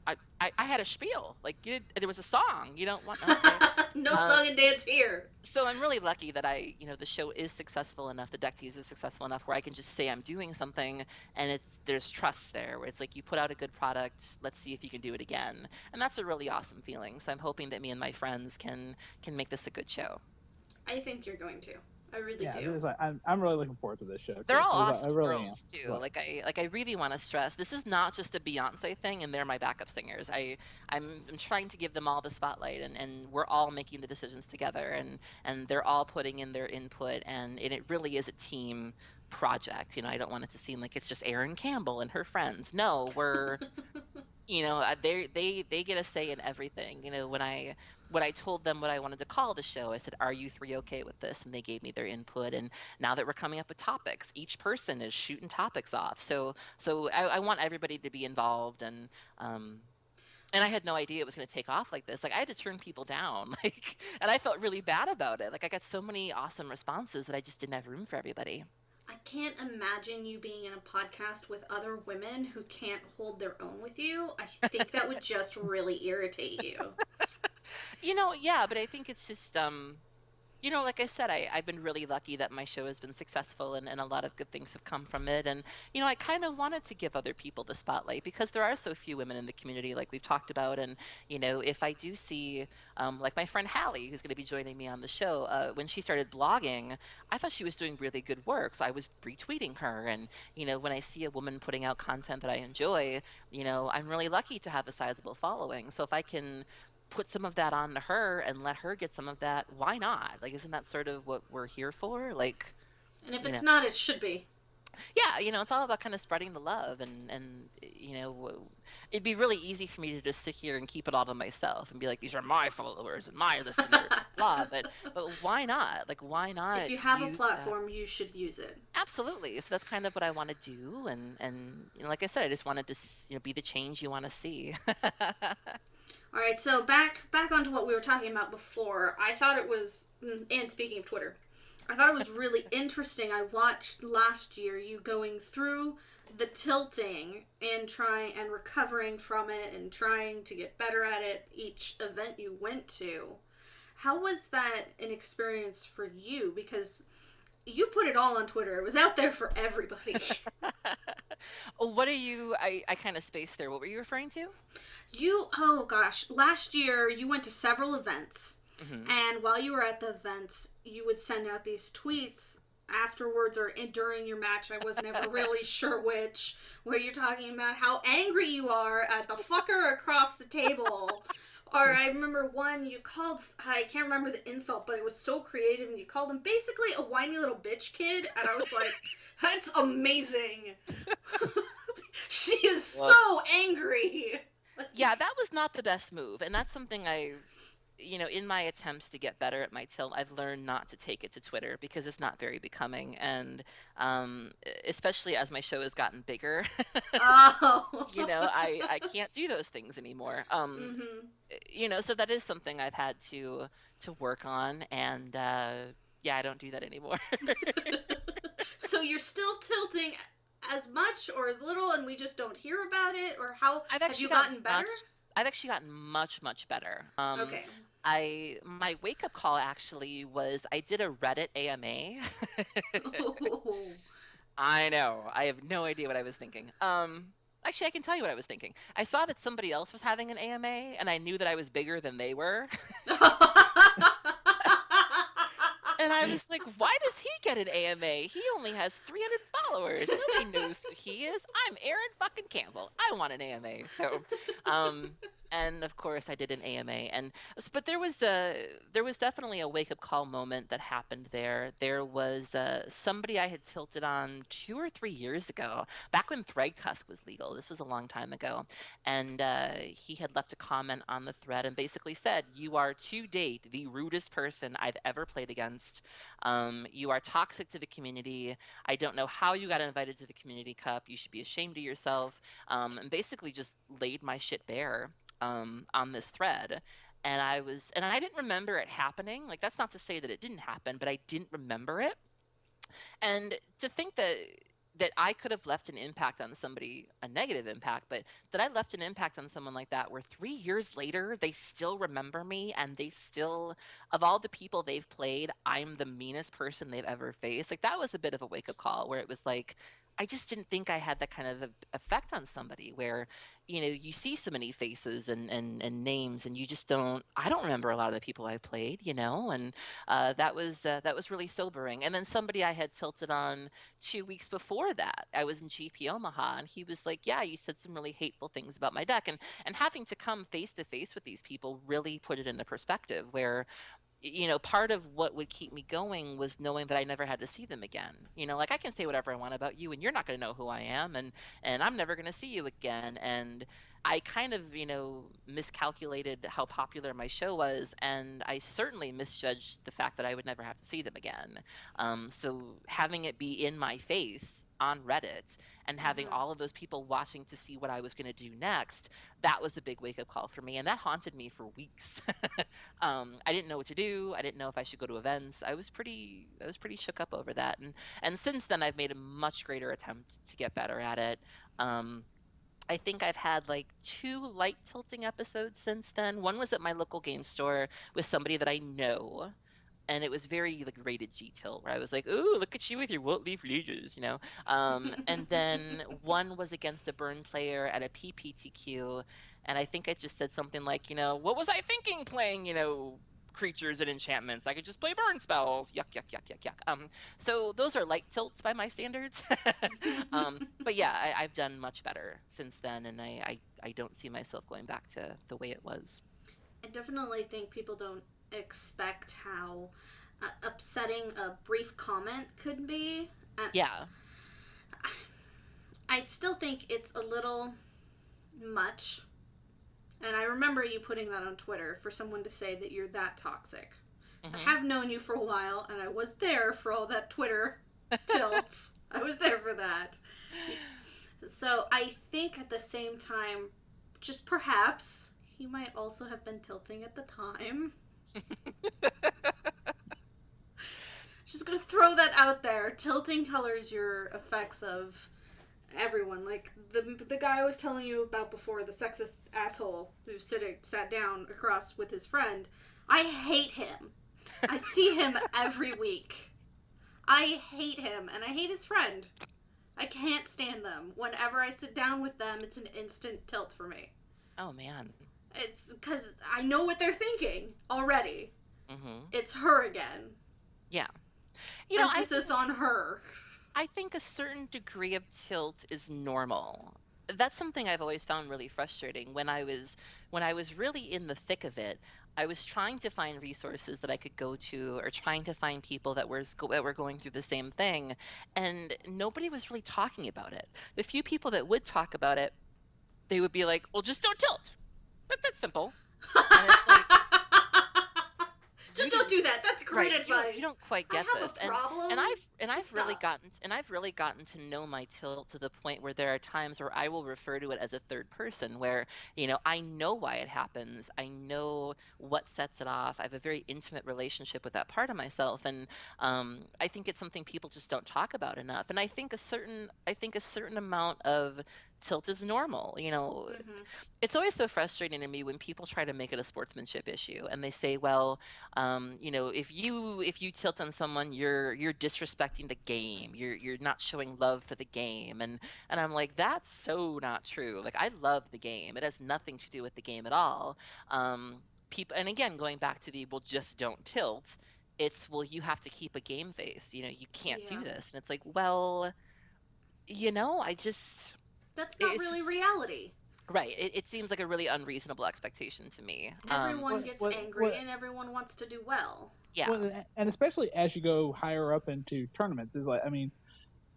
I had a spiel. Like, there was a song. You don't want... Okay. No song and dance here. So I'm really lucky that the show is successful enough, the Deck Tease is successful enough where I can just say I'm doing something and there's trust there, where it's like, you put out a good product, let's see if you can do it again. And that's a really awesome feeling. So I'm hoping that me and my friends can make this a good show. I think you're going to. I really do. It was like, I'm really looking forward to this show. They're all I awesome really girls am. too. So. Like I really want to stress, this is not just a Beyonce thing, and they're my backup singers. I'm trying to give them all the spotlight, and we're all making the decisions together, and they're all putting in their input, and it really is a team project. You know, I don't want it to seem like it's just Erin Campbell and her friends. No, we're you know, they get a say in everything. You know, when I told them what I wanted to call the show, I said, are you 3 okay with this? And they gave me their input. And now that we're coming up with topics, each person is shooting topics off. So I want everybody to be involved. And I had no idea it was going to take off like this. Like, I had to turn people down, like, and I felt really bad about it. Like, I got so many awesome responses that I just didn't have room for everybody. I can't imagine you being in a podcast with other women who can't hold their own with you. I think that would just really irritate you. Yeah, but I think it's just like I said, I've been really lucky that my show has been successful, and a lot of good things have come from it. And, I kind of wanted to give other people the spotlight because there are so few women in the community, like we've talked about. And, if I do see, like my friend Hallie, who's going to be joining me on the show, when she started blogging, I thought she was doing really good work. So I was retweeting her. And, when I see a woman putting out content that I enjoy, I'm really lucky to have a sizable following. So if I can put some of that on to her and let her get some of that, why not? Like, isn't that sort of what we're here for? Like, And if it's not, it should be. yeah, it's all about kind of spreading the love, and it'd be really easy for me to just sit here and keep it all to myself and be like, these are my followers and my listeners, blah. But why not? Like, why not? If you have a platform, you should use it. Absolutely. So that's kind of what I want to do, and like I said, I just wanted to be the change you want to see. All right, so back onto what we were talking about before. I thought it was, and speaking of Twitter, I thought it was really interesting. I watched last year you going through the tilting and trying and recovering from it and trying to get better at it each event you went to. How was that an experience for you? Because you put it all on Twitter. It was out there for everybody. What are you, I kind of spaced there. What were you referring to? Oh gosh, last year you went to several events, Mm-hmm. and while you were at the events, you would send out these tweets afterwards or during your match. I was never really sure which, where you're talking about how angry you are at the fucker across the table. Or I remember one you called, I can't remember the insult, but it was so creative, and you called him basically a whiny little bitch kid, and I was like, that's amazing. She is so angry. Yeah, that was not the best move, and that's something in my attempts to get better at my tilt, I've learned not to take it to Twitter because it's not very becoming, and especially as my show has gotten bigger, Oh. I can't do those things anymore. So that is something I've had to work on, and yeah, I don't do that anymore. So you're still tilting as much or as little, and we just don't hear about it? Or how have you gotten better? I've actually gotten much, much better. Okay. My wake-up call actually was I did a Reddit AMA. I know. I have no idea what I was thinking. Actually, I can tell you what I was thinking. I saw that somebody else was having an AMA, and I knew that I was bigger than they were. And I was like, why does he get an AMA? He only has 300 followers. Nobody knows who he is. I'm Erin fucking Campbell. I want an AMA. So, and of course I did an AMA. But there was definitely a wake-up call moment that happened there. There was somebody I had tilted on 2 or 3 years ago, back when Thragtusk was legal. This was a long time ago. And he had left a comment on the thread and basically said, you are to date the rudest person I've ever played against. You are toxic to the community. I don't know how you got invited to the community cup. You should be ashamed of yourself. And basically just laid my shit bare on this thread. And I didn't remember it happening. Like, that's not to say that it didn't happen, but I didn't remember it. And to think that I could have left an impact on somebody, a negative impact, but that I left an impact on someone like that where 3 years later, they still remember me, and they still, of all the people they've played, I'm the meanest person they've ever faced. Like, that was a bit of a wake-up call where it was like, I just didn't think I had that kind of effect on somebody where, you see so many faces and names, and you just I don't remember a lot of the people I played, and that was really sobering. And then somebody I had tilted on 2 weeks before that, I was in GP Omaha, and he was like, yeah, you said some really hateful things about my deck. And having to come face to face with these people really put it into perspective where, part of what would keep me going was knowing that I never had to see them again. Like, I can say whatever I want about you, and you're not going to know who I am, and I'm never going to see you again. And I kind of, miscalculated how popular my show was, and I certainly misjudged the fact that I would never have to see them again. So having it be in my face on Reddit and having all of those people watching to see what I was going to do next, that was a big wake-up call for me, and that haunted me for weeks. I didn't know what to do. I didn't know if I should go to events. I was pretty shook up over that, and since then I've made a much greater attempt to get better at it. I think I've had like 2 light tilting episodes since then. One was at my local game store with somebody that I know, and it was very like rated G tilt, where I was like, "Ooh, look at you with your Won't Leaf Lieges," you know. And then one was against a burn player at a PPTQ, and I think I just said something like, you know, "What was I thinking playing, you know, creatures and enchantments? I could just play burn spells. Yuck, yuck, yuck, yuck, yuck." So those are light tilts by my standards. But yeah, I've done much better since then, and I don't see myself going back to the way it was. I definitely think people don't expect how upsetting a brief comment could be. Yeah. I still think it's a little much. And I remember you putting that on Twitter for someone to say that you're that toxic. I have known you for a while, and I was there for all that Twitter tilt. I was there for that. So I think at the same time, just perhaps, he might also have been tilting at the time. Just gonna throw that out there. Tilting colors your effects of everyone. Like the guy I was telling you about before, the sexist asshole who sat down across with his friend. I hate him. I see him every week. I hate him, and I hate his friend. I can't stand them. Whenever I sit down with them, it's an instant tilt for me. Oh man. It's because I know what they're thinking already. It's her again. Yeah. You know, emphasis on her. I think a certain degree of tilt is normal. That's something I've always found really frustrating. When I was really in the thick of it, I was trying to find resources that I could go to, or trying to find people that were going through the same thing, and nobody was really talking about it. The few people that would talk about it, they would be like, "Well, just don't tilt. That's simple." And it's like, just don't do that. That's great advice. You don't quite get this. I have a problem. And I've really gotten to know my tilt to the point where there are times where I will refer to it as a third person, where, you know, I know why it happens. I know what sets it off. I have a very intimate relationship with that part of myself, and I think it's something people just don't talk about enough. And I think a certain amount of tilt is normal. You know, it's always so frustrating to me when people try to make it a sportsmanship issue, and they say, well, you know, if you tilt on someone, you're disrespecting the game. You're not showing love for the game, and I'm like, that's so not true. Like, I love the game. It has nothing to do with the game at all. People, and again, going back to the, well, just don't tilt. It's, well, you have to keep a game face. You know, you can't do this, and it's like, well, you know, that's not really reality. Right. It seems like a really unreasonable expectation to me. Everyone gets angry, and everyone wants to do well. Yeah. Well, and especially as you go higher up into tournaments, is like, I mean,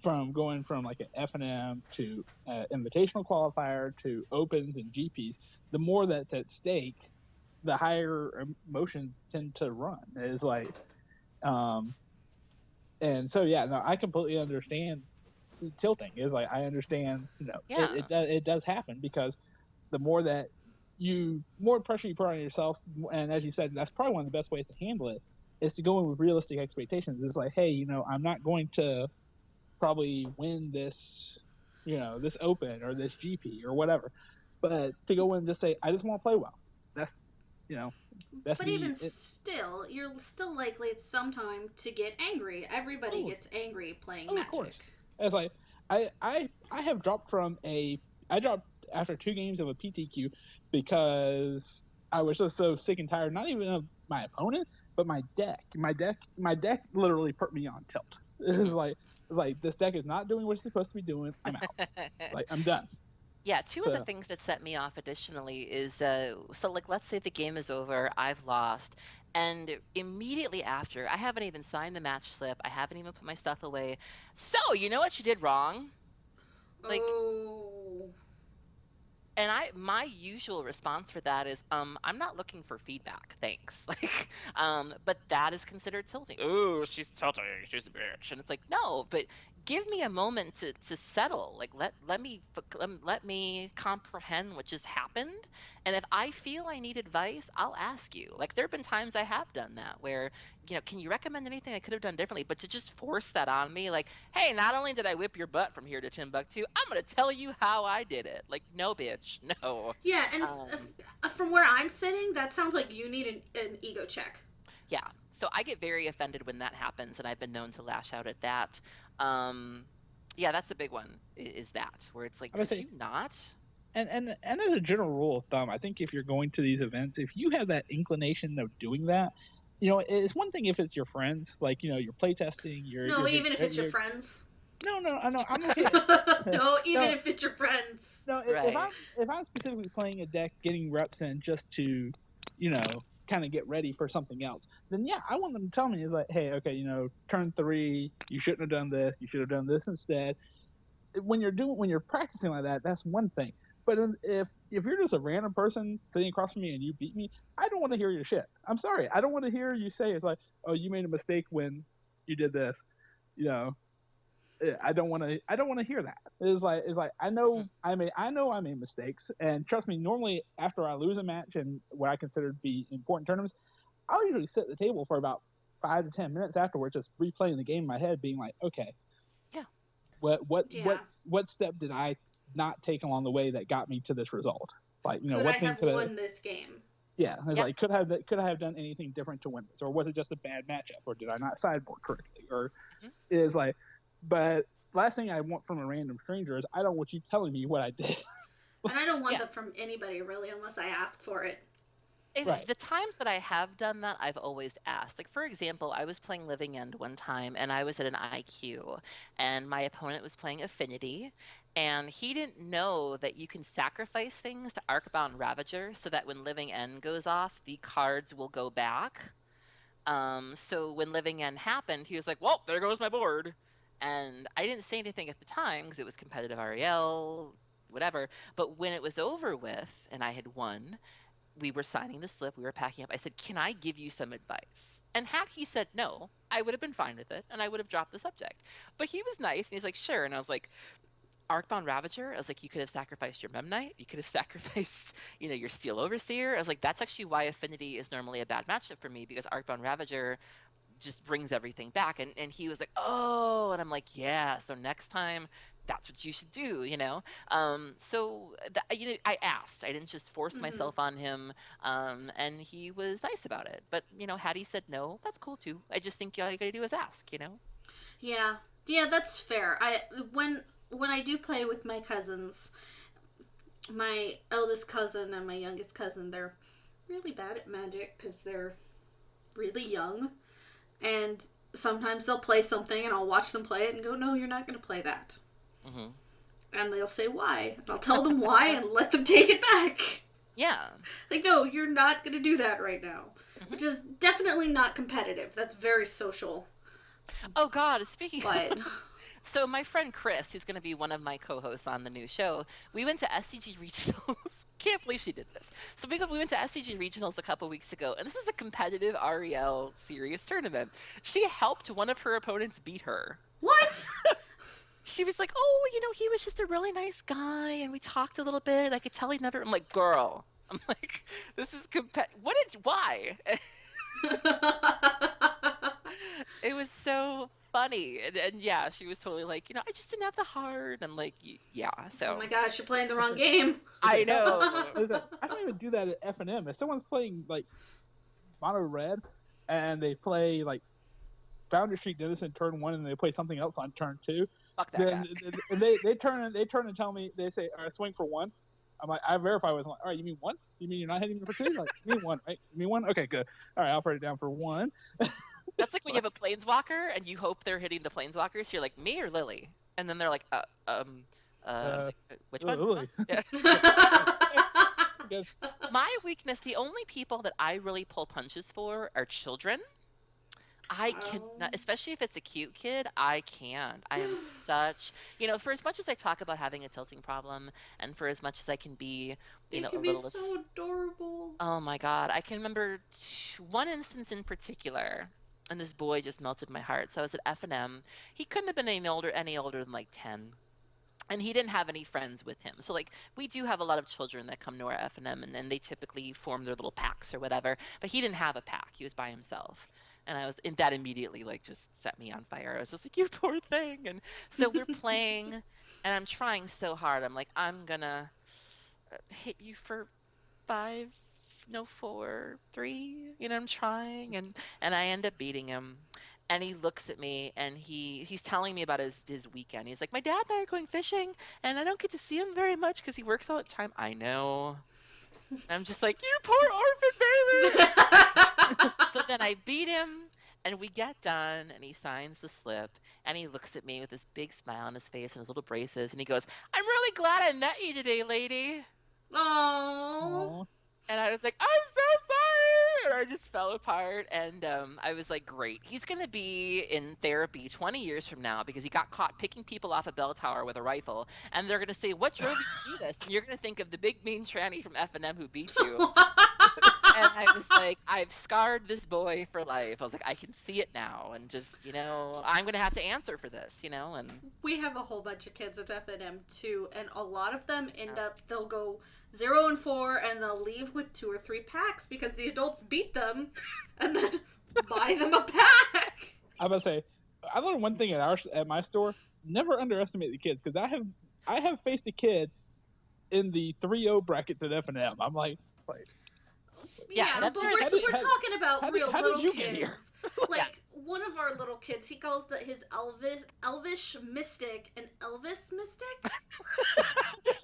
from going from like an F&M to invitational qualifier to opens and GPs, the more that's at stake, the higher emotions tend to run. It's like, and so yeah, no, I completely understand. Tilting is like, I understand, you know, it does happen, because the more pressure you put on yourself, and as you said, that's probably one of the best ways to handle it, is to go in with realistic expectations. It's like, hey, you know, I'm not going to probably win this, you know, this open or this GP or whatever, but to go in and just say, I just want to play well. That's, you know, that's still, you're still likely at some time to get angry. Everybody gets angry playing Magic. Of course. It's like, I have dropped I dropped after 2 games of a PTQ because I was just so sick and tired, not even of my opponent, but my deck. My deck literally put me on tilt. It was like, this deck is not doing what it's supposed to be doing. I'm out. Like, I'm done. Yeah, two of the things that set me off additionally is, so like, let's say the game is over, I've lost, and immediately after, I haven't even signed the match slip, I haven't even put my stuff away. So, you know what you did wrong? Like, and my usual response for that is, I'm not looking for feedback, thanks. Like, but that is considered tilting. Oh, she's tilting, she's a bitch. And it's like, no, but give me a moment to settle. Like let me comprehend what just happened. And if I feel I need advice, I'll ask you. Like there have been times I have done that where, can you recommend anything I could have done differently? But to just force that on me, like, hey, not only did I whip your butt from here to Timbuktu, I'm gonna tell you how I did it. Like, no, bitch, no. Yeah, and Um, from where I'm sitting, that sounds like you need an ego check. Yeah. So I get very offended when that happens, and I've been known to lash out at that. Um, yeah, that's the big one. Is that where it's like, I would could say, you not? and as a general rule of thumb, I think if you're going to these events, if you have that inclination of doing that, it's one thing if it's your friends, like you're playtesting, No, even if it's your friends. No, I know, I'm okay. No, even No. if it's your friends. No, Right. if I'm specifically playing a deck, getting reps in just to, kind of get ready for something else, then yeah, I want them to tell me is like, hey, okay, turn 3, you shouldn't have done this, you should have done this instead. When you're practicing like that, that's one thing. But if you're just a random person sitting across from me and you beat me, I don't want to hear your shit. I'm sorry, I don't want to hear you say it's like, oh, you made a mistake when you did this, you know. I don't want to hear that. It's like I know I made mistakes, and trust me. Normally, after I lose a match and what I consider to be important tournaments, I'll usually sit at the table for about 5 to 10 minutes afterwards, just replaying the game in my head, being like, okay, Yeah. Yeah. what step did I not take along the way that got me to this result? Like, Could what I thing have could I? won this game? Yeah, it's Yeah. like could I have done anything different to win this, or was it just a bad matchup, or did I not sideboard correctly, or Mhm. is like, but last thing I want from a random stranger is I don't want you telling me what I did. And I don't want Yeah. that from anybody really, unless I ask for it. The times that I have done that, I've always asked. Like, for example, I was playing Living End one time and I was at an IQ, and my opponent was playing Affinity, and he didn't know that you can sacrifice things to Arcbound Ravager so that when Living End goes off, the cards will go back. So when Living End happened, he was like, well, there goes my board. And I didn't say anything at the time because it was competitive REL, whatever. But when it was over with and I had won, we were signing the slip, we were packing up. I said, can I give you some advice? And had he said no, I would have been fine with it and I would have dropped the subject. But he was nice and he's like, sure. And I was like, Arcbound Ravager, I was like, you could have sacrificed your Memnite, you could have sacrificed, your Steel Overseer. I was like, that's actually why Affinity is normally a bad matchup for me, because Arcbound Ravager just brings everything back. And he was like, oh, and I'm like, yeah, so next time that's what you should do. I asked, I didn't just force Mm-hmm. myself on him. And he was nice about it. But had he said no, that's cool too. I just think all you gotta do is ask. Yeah, yeah, that's fair. When I do play with my cousins, my eldest cousin and my youngest cousin, they're really bad at Magic because they're really young, and sometimes they'll play something and I'll watch them play it and go, no, you're not going to play that. Hmm. And they'll say why, and I'll tell them why and let them take it back. Yeah. Like, no, you're not going to do that right now. Mhm. Which is definitely not competitive. That's very social. Oh God, speaking But so my friend Chris, who's going to be one of my co-hosts on the new show, we went to SCG Regionals. Can't believe she did this. So we went to SCG Regionals a couple weeks ago, and this is a competitive REL serious tournament. She helped one of her opponents beat her. what? She was like, oh, he was just a really nice guy, and we talked a little bit. I could tell he never. I'm like, girl. I'm like, this is why? It was so funny. And yeah, she was totally like, I just didn't have the heart. I'm like, yeah, so. Oh my gosh, you're playing the wrong game. I know. Listen, I don't even do that at F&M. If someone's playing like mono red and they play like Foundry Street Denizen turn 1 and they play something else on turn 2, Fuck that then guy. they turn and tell me, they say, all right, swing for 1. I'm like, I verify with them, like, all right, you mean 1? You mean you're not hitting me for 2? Like, you mean 1, right? You mean 1? Okay, good. All right, I'll put it down for 1. That's like when you have a planeswalker and you hope they're hitting the planeswalkers. So you're like, me or Lily? And then they're like, which one? Lily. Yeah. Yes. My weakness, the only people that I really pull punches for are children. I cannot, especially if it's a cute kid, I can't. I am such, for as much as I talk about having a tilting problem, and for as much as I can be, It a can be little. so adorable. Oh my God. I can remember one instance in particular. and this boy just melted my heart. So I was at F&M. He couldn't have been any older than like 10. And he didn't have any friends with him. So like we do have a lot of children that come to our F&M, and they typically form their little packs or whatever. But he didn't have a pack. He was by himself. And and that immediately like just set me on fire. I was just like, you poor thing. And so we're playing, and I'm trying so hard. I'm like, I'm gonna hit you for 5, no 4, 3. I'm trying, and I end up beating him. And he looks at me, and he's telling me about his weekend. He's like, my dad and I are going fishing, and I don't get to see him very much because he works all the time. I know. And I'm just like, you poor orphan baby. So then I beat him, and we get done, and he signs the slip, and he looks at me with this big smile on his face and his little braces, and he goes, I'm really glad I met you today, lady. Aww. And I was like, I'm so sorry! And I just fell apart. And I was like, great. He's going to be in therapy 20 years from now because he got caught picking people off a bell tower with a rifle. And they're going to say, what drove you to do this? And you're going to think of the big mean tranny from F&M who beat you. And I was like, I've scarred this boy for life. I was like, I can see it now. And just, I'm going to have to answer for this, and We have a whole bunch of kids at F&M too, and a lot of them they'll go 0 and 4, and they'll leave with 2 or 3 packs because the adults beat them, and then buy them a pack. I must say, I learned one thing at my store: never underestimate the kids, because I have faced a kid in the 3-0 brackets at F&M. I'm like. Yeah, but we're talking about real little kids. Like, one of our little kids, he calls his Elvish Mystic an Elvis Mystic.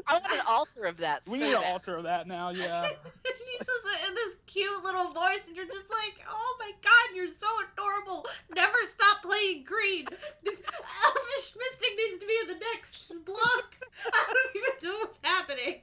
I want an altar of that. We need an altar of that now, yeah. He says it in this cute little voice, and you're just like, oh my god, you're so adorable. Never stop playing green. Elvish Mystic needs to be in the next block. I don't even know what's happening.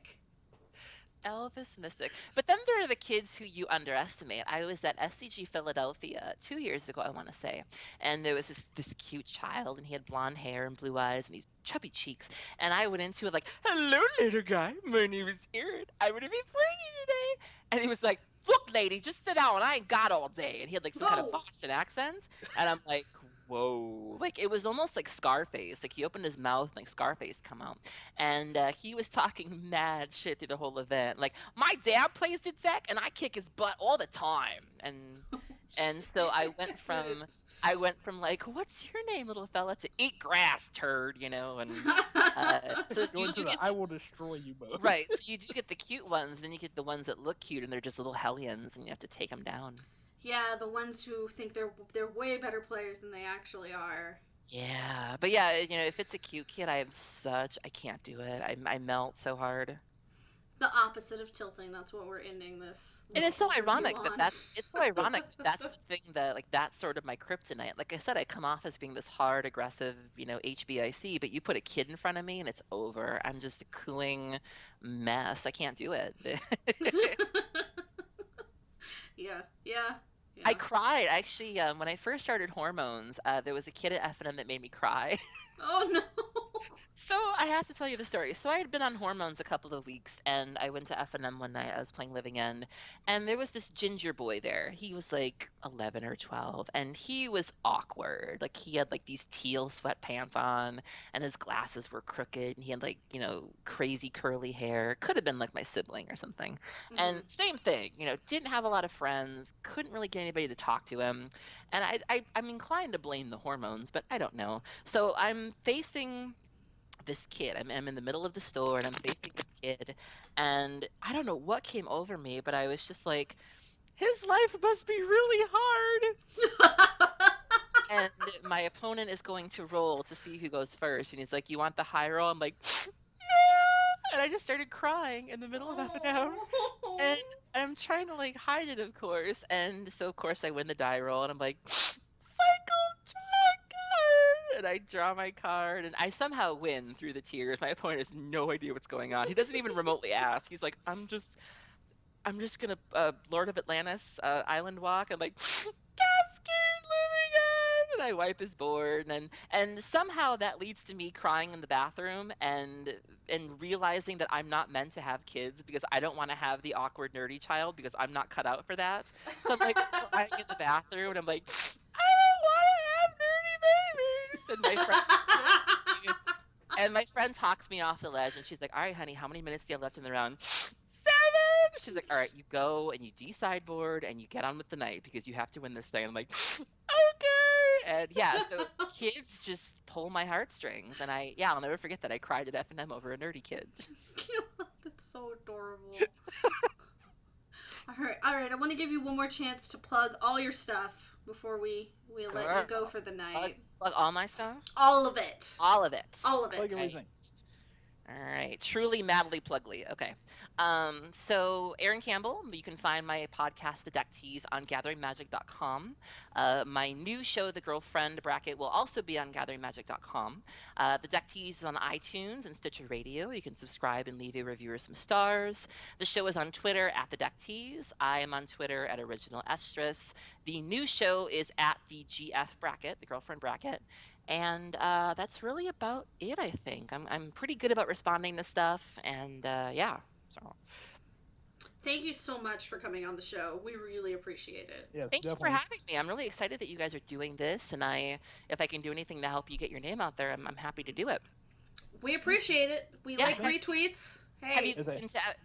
Elvis Mystic. But then there are the kids who you underestimate. I was at SCG Philadelphia 2 years ago, I want to say, and there was this cute child, and he had blonde hair and blue eyes and these chubby cheeks, and I went into it like, hello, little guy, my name is Erin. I'm going to be playing you today. And he was like, look, lady, just sit down. I ain't got all day. And he had like some kind of Boston accent, and I'm like, whoa. Like, it was almost like Scarface. Like, he opened his mouth and like Scarface come out. And he was talking mad shit through the whole event. Like, my dad plays the deck and I kick his butt all the time. And so I went from like, what's your name, little fella, to eat grass, turd, and so I will destroy you both. Right, so you do get the cute ones, then you get the ones that look cute and they're just little hellions and you have to take them down. Yeah, the ones who think they're way better players than they actually are. Yeah, but yeah, if it's a cute kid, I can't do it. I melt so hard. The opposite of tilting. That's what we're ending this. And it's so ironic that's the thing that, like, that's sort of my kryptonite. Like I said, I come off as being this hard, aggressive, HBIC, but you put a kid in front of me and it's over. I'm just a cooing mess. I can't do it. Yeah. I cried, actually, when I first started hormones. There was a kid at F&M that made me cry. Oh, no. So I have to tell you the story. So I had been on hormones a couple of weeks, and I went to F&M one night. I was playing Living End, and there was this ginger boy there. He was like 11 or 12, and he was awkward. Like, he had like these teal sweatpants on, and his glasses were crooked, and he had like, crazy curly hair. Could have been like my sibling or something. Mm-hmm. And same thing, didn't have a lot of friends, couldn't really get anybody to talk to him. And I'm inclined to blame the hormones, but I don't know. So I'm facing this kid. I'm in the middle of the store, and I'm facing this kid, and I don't know what came over me, but I was just like, his life must be really hard. And my opponent is going to roll to see who goes first, and he's like, you want the high roll? I'm like, yeah! And I just started crying in the middle of F&M. And I'm trying to like hide it, of course, and so of course I win the die roll, and I'm like, and I draw my card, and I somehow win through the tears. My opponent has no idea what's going on. He doesn't even remotely ask. He's like, I'm just gonna Lord of Atlantis island walk. I'm like, Cascade Living End, and I wipe his board, and somehow that leads to me crying in the bathroom and realizing that I'm not meant to have kids because I don't want to have the awkward nerdy child because I'm not cut out for that. So I'm like crying in the bathroom, and I'm like, I don't want to have nerdy babies. And my friend talks me off the ledge, and she's like, "All right, honey, how many minutes do you have left in the round?" 7. She's like, "All right, you go and you de-sideboard and you get on with the night because you have to win this thing." I'm like, "Okay." And yeah, so kids just pull my heartstrings, and I'll never forget that. I cried at F&M over a nerdy kid. That's so adorable. All right. I want to give you one more chance to plug all your stuff before we let you go for the night. Plug all my stuff? All of it. All of it. All of it. Plug everything. All right. Truly, madly, plugly. Okay. So, Erin Campbell, you can find my podcast, The Deck Tease, on gatheringmagic.com. My new show, The Girlfriend Bracket, will also be on gatheringmagic.com. The Deck Tease is on iTunes and Stitcher Radio. You can subscribe and leave a review or some stars. The show is on Twitter at The Deck Tease. I am on Twitter at Original Estrus. The new show is at the GF Bracket, The Girlfriend Bracket. And that's really about it, I think. I'm pretty good about responding to stuff, and so. Thank you so much for coming on the show. We really appreciate it. Yes, Thank you definitely. for having me. I'm really excited that you guys are doing this, and if I can do anything to help you get your name out there, I'm happy to do it. We appreciate it. We Yeah. like retweets. Hey.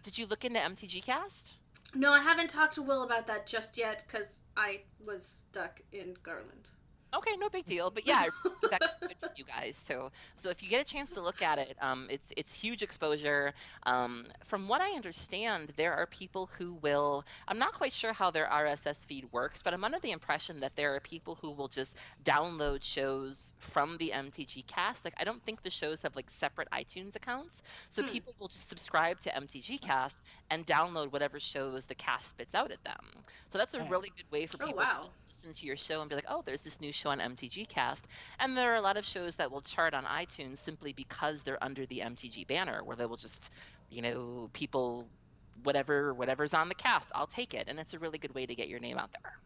Did you look into MTG Cast? No, I haven't talked to Will about that just yet because I was stuck in Garland. Okay, no big deal. But yeah, I really think that's good for you guys. So if you get a chance to look at it, it's huge exposure. From what I understand, there are people who will. I'm not quite sure how their RSS feed works, but I'm under the impression that there are people who will just download shows from the MTG Cast. Like, I don't think the shows have like separate iTunes accounts, so people will just subscribe to MTG Cast and download whatever shows the cast spits out at them. So that's a really good way for people to just listen to your show and be like, "Oh, there's this new show on MTG Cast." And there are a lot of shows that will chart on iTunes simply because they're under the MTG banner, where they will just, people, whatever's on the cast, I'll take it. And it's a really good way to get your name out there.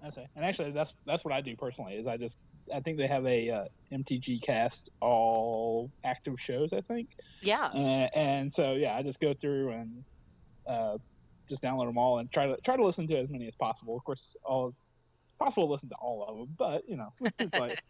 I see. And actually, that's what I do personally. Is I think they have a MTG Cast all active shows. I think. Yeah. And so I just go through and just download them all and try to listen to as many as possible. Of course, it's possible to listen to all of them, but it's like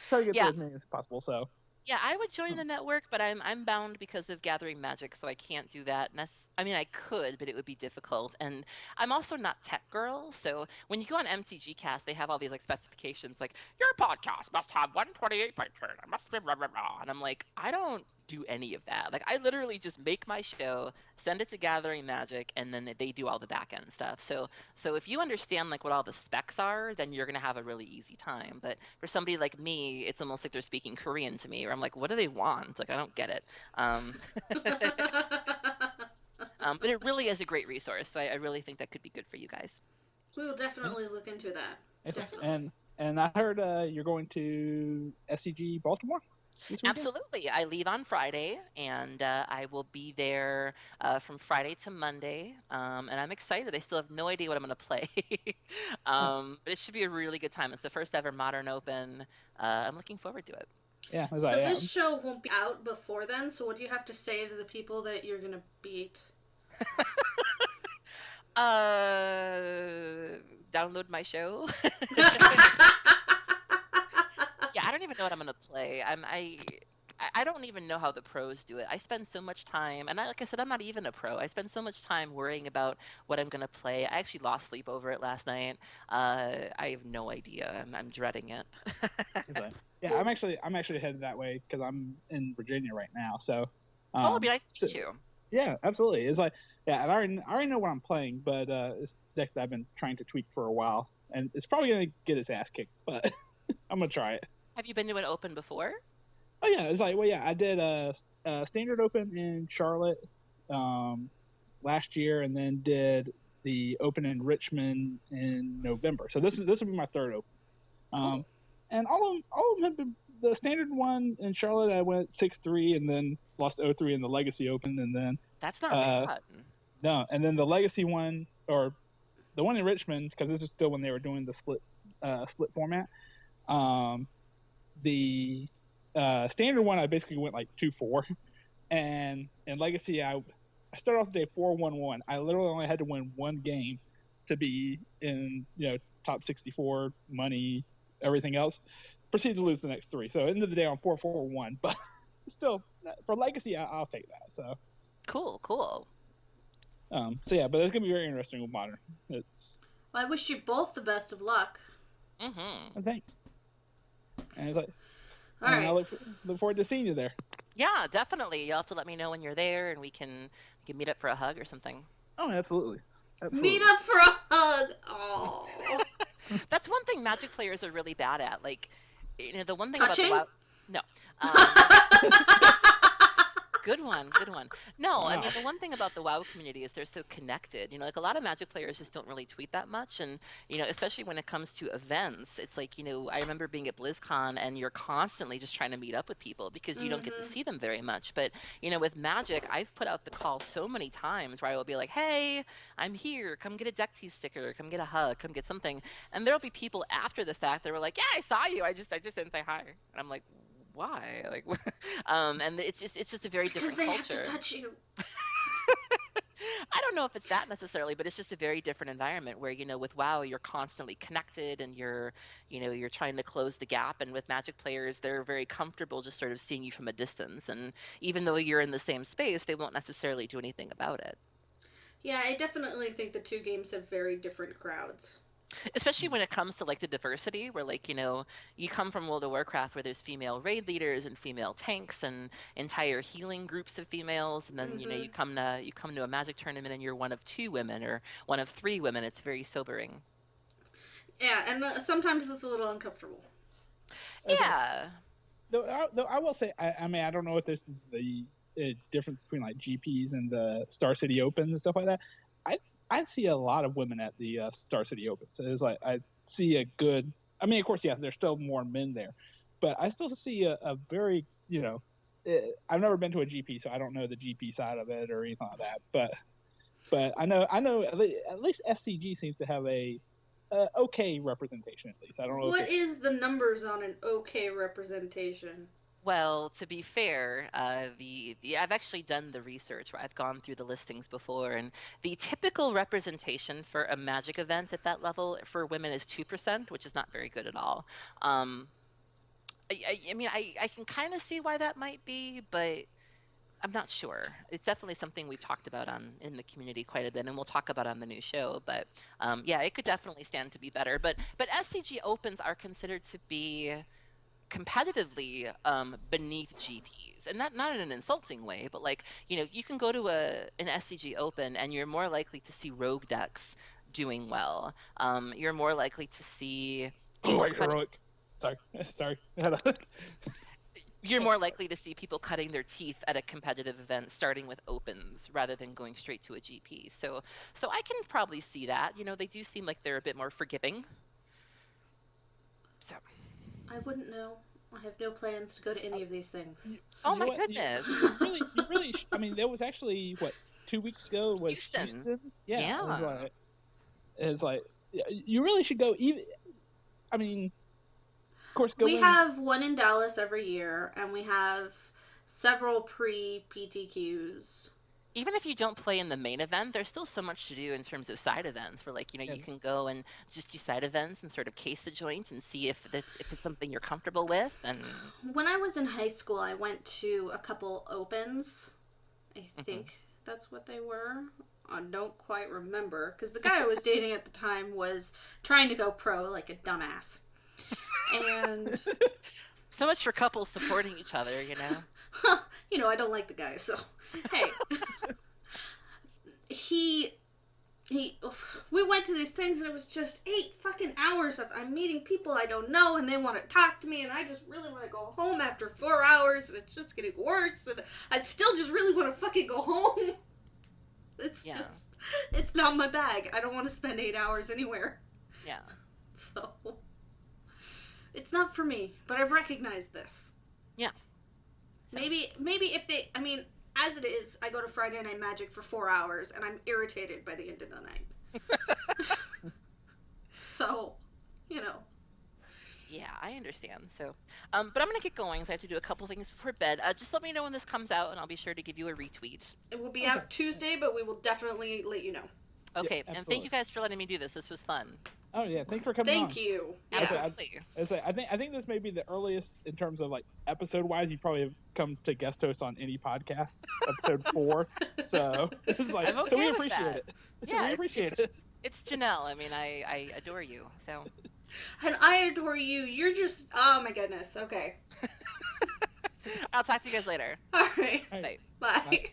try to get to as many as possible. So. Yeah, I would join the network, but I'm bound because of Gathering Magic, so I can't do that. I mean, I could, but it would be difficult. And I'm also not tech girl, so when you go on MTG Cast, they have all these like specifications, like your podcast must have 128 by turn. It must be blah blah blah. And I'm like, I don't do any of that. Like, I literally just make my show, send it to Gathering Magic, and then they do all the back end stuff. So if you understand like what all the specs are, then you're gonna have a really easy time. But for somebody like me, it's almost like they're speaking Korean to me. I'm like, what do they want? Like, I don't get it. But it really is a great resource, so I really think that could be good for you guys. We will definitely look into that. Definitely. And I heard you're going to SCG Baltimore this weekend? Absolutely. I leave on Friday, and I will be there from Friday to Monday, and I'm excited. I still have no idea what I'm going to play, but it should be a really good time. It's the first ever Modern Open. I'm looking forward to it. Yeah. So this show won't be out before then, so what do you have to say to the people that you're going to beat? Download my show. Yeah, I don't even know what I'm gonna play. I don't even know how the pros do it. I spend so much time, and like I said, I'm not even a pro. I spend so much time worrying about what I'm gonna play. I actually lost sleep over it last night. I have no idea. I'm dreading it. Yeah, I'm actually headed that way because I'm in Virginia right now. So. It'd be nice to meet you. Yeah, absolutely. It's like, and I already know what I'm playing, but it's a deck that I've been trying to tweak for a while, and it's probably gonna get its ass kicked, but I'm gonna try it. Have you been to an open before? Oh yeah, it's like, I did a standard open in Charlotte last year, and then did the open in Richmond in November. So this will be my third open. Cool. And all of them have been. The standard one in Charlotte, I went 6-3 and then lost 0-3 in the Legacy Open, and then that's not bad. No, and then the Legacy one, or the one in Richmond, because this is still when they were doing the split format. The standard one, I basically went like 2-4, and in Legacy, I started off the day 4-1-1. I literally only had to win one game to be in top 64 money everything else. Proceed to lose the next 3. So end of the day on 4-4-1, but still for Legacy, I'll take that. So Cool. so yeah, but it's gonna be very interesting with Modern. It's Well, I wish you both the best of luck. Mm-hmm. thanks. And it's like, All and I right. look forward to seeing you there. Yeah, definitely. You'll have to let me know when you're there, and we can meet up for a hug or something. Oh, absolutely. Meet up for a hug. Oh. That's one thing Magic players are really bad at. Like, the one thing Touching? about the WoW. No. Good one. No, I Wow. mean, the one thing about the WoW community is they're so connected. Like a lot of Magic players just don't really tweet that much, and especially when it comes to events, it's like I remember being at BlizzCon, and you're constantly just trying to meet up with people because you don't get to see them very much. But with Magic, I've put out the call so many times where I will be like, "Hey, I'm here. Come get a Deck Tease sticker. Come get a hug. Come get something." And there'll be people after the fact that were like, "Yeah, I saw you. I just didn't say hi." And I'm like, why? Like, and it's just a very Because different they have culture. to touch you. I don't know if it's that necessarily, but it's just a very different environment where with WoW you're constantly connected and you're trying to close the gap, and with Magic players they're very comfortable just sort of seeing you from a distance, and even though you're in the same space they won't necessarily do anything about it. Yeah, I definitely think the two games have very different crowds. Especially when it comes to like the diversity, where you come from World of Warcraft where there's female raid leaders and female tanks and entire healing groups of females, and then you come to a Magic tournament and you're one of 2 women or one of 3 women. It's very sobering. Yeah, and sometimes it's a little uncomfortable. Yeah. Though I will say, I mean, I don't know if this is the difference between like GPs and the Star City Opens and stuff like that. I see a lot of women at the Star City Opens. So it's like I see a good. I mean, of course, yeah, there's still more men there, but I still see a very I've never been to a GP, so I don't know the GP side of it or anything like that. But I know at least SCG seems to have a okay representation at least. I don't know. What is the numbers on an okay representation? Well, to be fair, I've actually done the research where I've gone through the listings before, and the typical representation for a Magic event at that level for women is 2%, which is not very good at all. I mean, I can kind of see why that might be, but I'm not sure. It's definitely something we've talked about in the community quite a bit, and we'll talk about on the new show. But yeah, it could definitely stand to be better. But SCG Opens are considered to be competitively beneath GPs, and not in an insulting way, but you can go to an SCG Open and you're more likely to see rogue decks doing well. You're more likely to see people heroic. Sorry. You're more likely to see people cutting their teeth at a competitive event starting with opens rather than going straight to a GP. So I can probably see that. They do seem like they're a bit more forgiving. So I wouldn't know. I have no plans to go to any of these things. oh my goodness. You really. I mean, there was actually 2 weeks ago was Houston. Yeah. It's like you really should go. Even, I mean, of course, go. We have one in Dallas every year, and we have several pre-PTQs. Even if you don't play in the main event, there's still so much to do in terms of side events where you can go and just do side events and sort of case the joint and see if it's something you're comfortable with. And when I was in high school, I went to a couple opens. I think that's what they were. I don't quite remember because the guy I was dating at the time was trying to go pro like a dumbass. And so much for couples supporting each other, I don't like the guy, so hey. We went to these things and it was just 8 fucking hours of I'm meeting people I don't know and they want to talk to me and I just really want to go home after 4 hours and it's just getting worse and I still just really want to fucking go home. It's not my bag. I don't want to spend 8 hours anywhere. Yeah. So it's not for me, but I've recognized this. Yeah. So. Maybe if they, I mean, as it is, I go to Friday Night Magic for 4 hours, and I'm irritated by the end of the night. So, Yeah, I understand. So, but I'm going to get going, so I have to do a couple things before bed. Just let me know when this comes out, and I'll be sure to give you a retweet. It will be out Tuesday, but we will definitely let you know. Okay, Yeah, and thank you guys for letting me do this. This was fun. Oh yeah, thanks for coming on. Thank you. Yeah. Absolutely. I think this may be the earliest in terms of like episode wise. You probably have come to guest host on any podcast. Episode 4, so it's like I'm okay so we with appreciate that. it. Yeah, we appreciate it. It's Janaelle. I mean, I adore you. So And I adore you. You're just, oh my goodness. Okay. I'll talk to you guys later. All right. All right. Bye. Bye.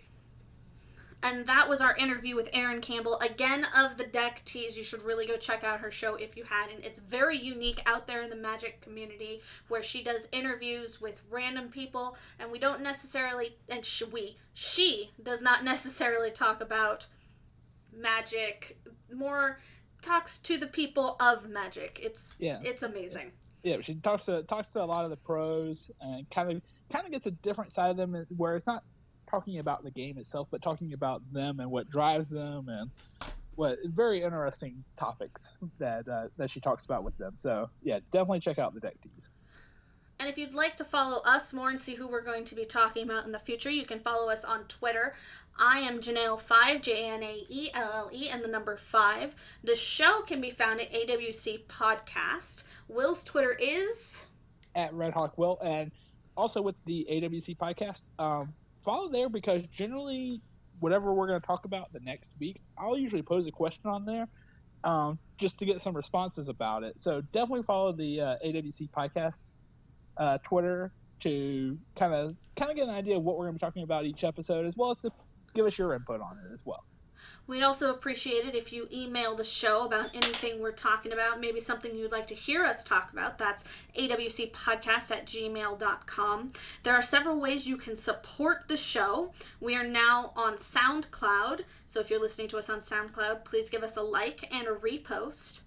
And that was our interview with Erin Campbell, again of the Deck Tease. You should really go check out her show if you hadn't. It's very unique out there in the Magic community, where she does interviews with random people, and we don't necessarily, and she does not necessarily talk about Magic, more talks to the people of Magic. It's amazing. Yeah, she talks to a lot of the pros and kind of gets a different side of them, where it's not talking about the game itself, but talking about them and what drives them and what very interesting topics that she talks about with them. So yeah, definitely check out the Deck Tease. And if you'd like to follow us more and see who we're going to be talking about in the future, you can follow us on Twitter. I am Janaelle5, Janaelle, and the number 5. The show can be found at AWC Podcast. Will's Twitter is at RedHawkWill, and also with the AWC Podcast. Follow there, because generally whatever we're going to talk about the next week, I'll usually pose a question on there just to get some responses about it. So definitely follow the AWC Podcast Twitter to kind of get an idea of what we're going to be talking about each episode, as well as to give us your input on it as well. We'd also appreciate it if you email the show about anything we're talking about, maybe something you'd like to hear us talk about. That's awcpodcast@gmail.com. There are several ways you can support the show. We are now on SoundCloud, so if you're listening to us on SoundCloud, please give us a like and a repost.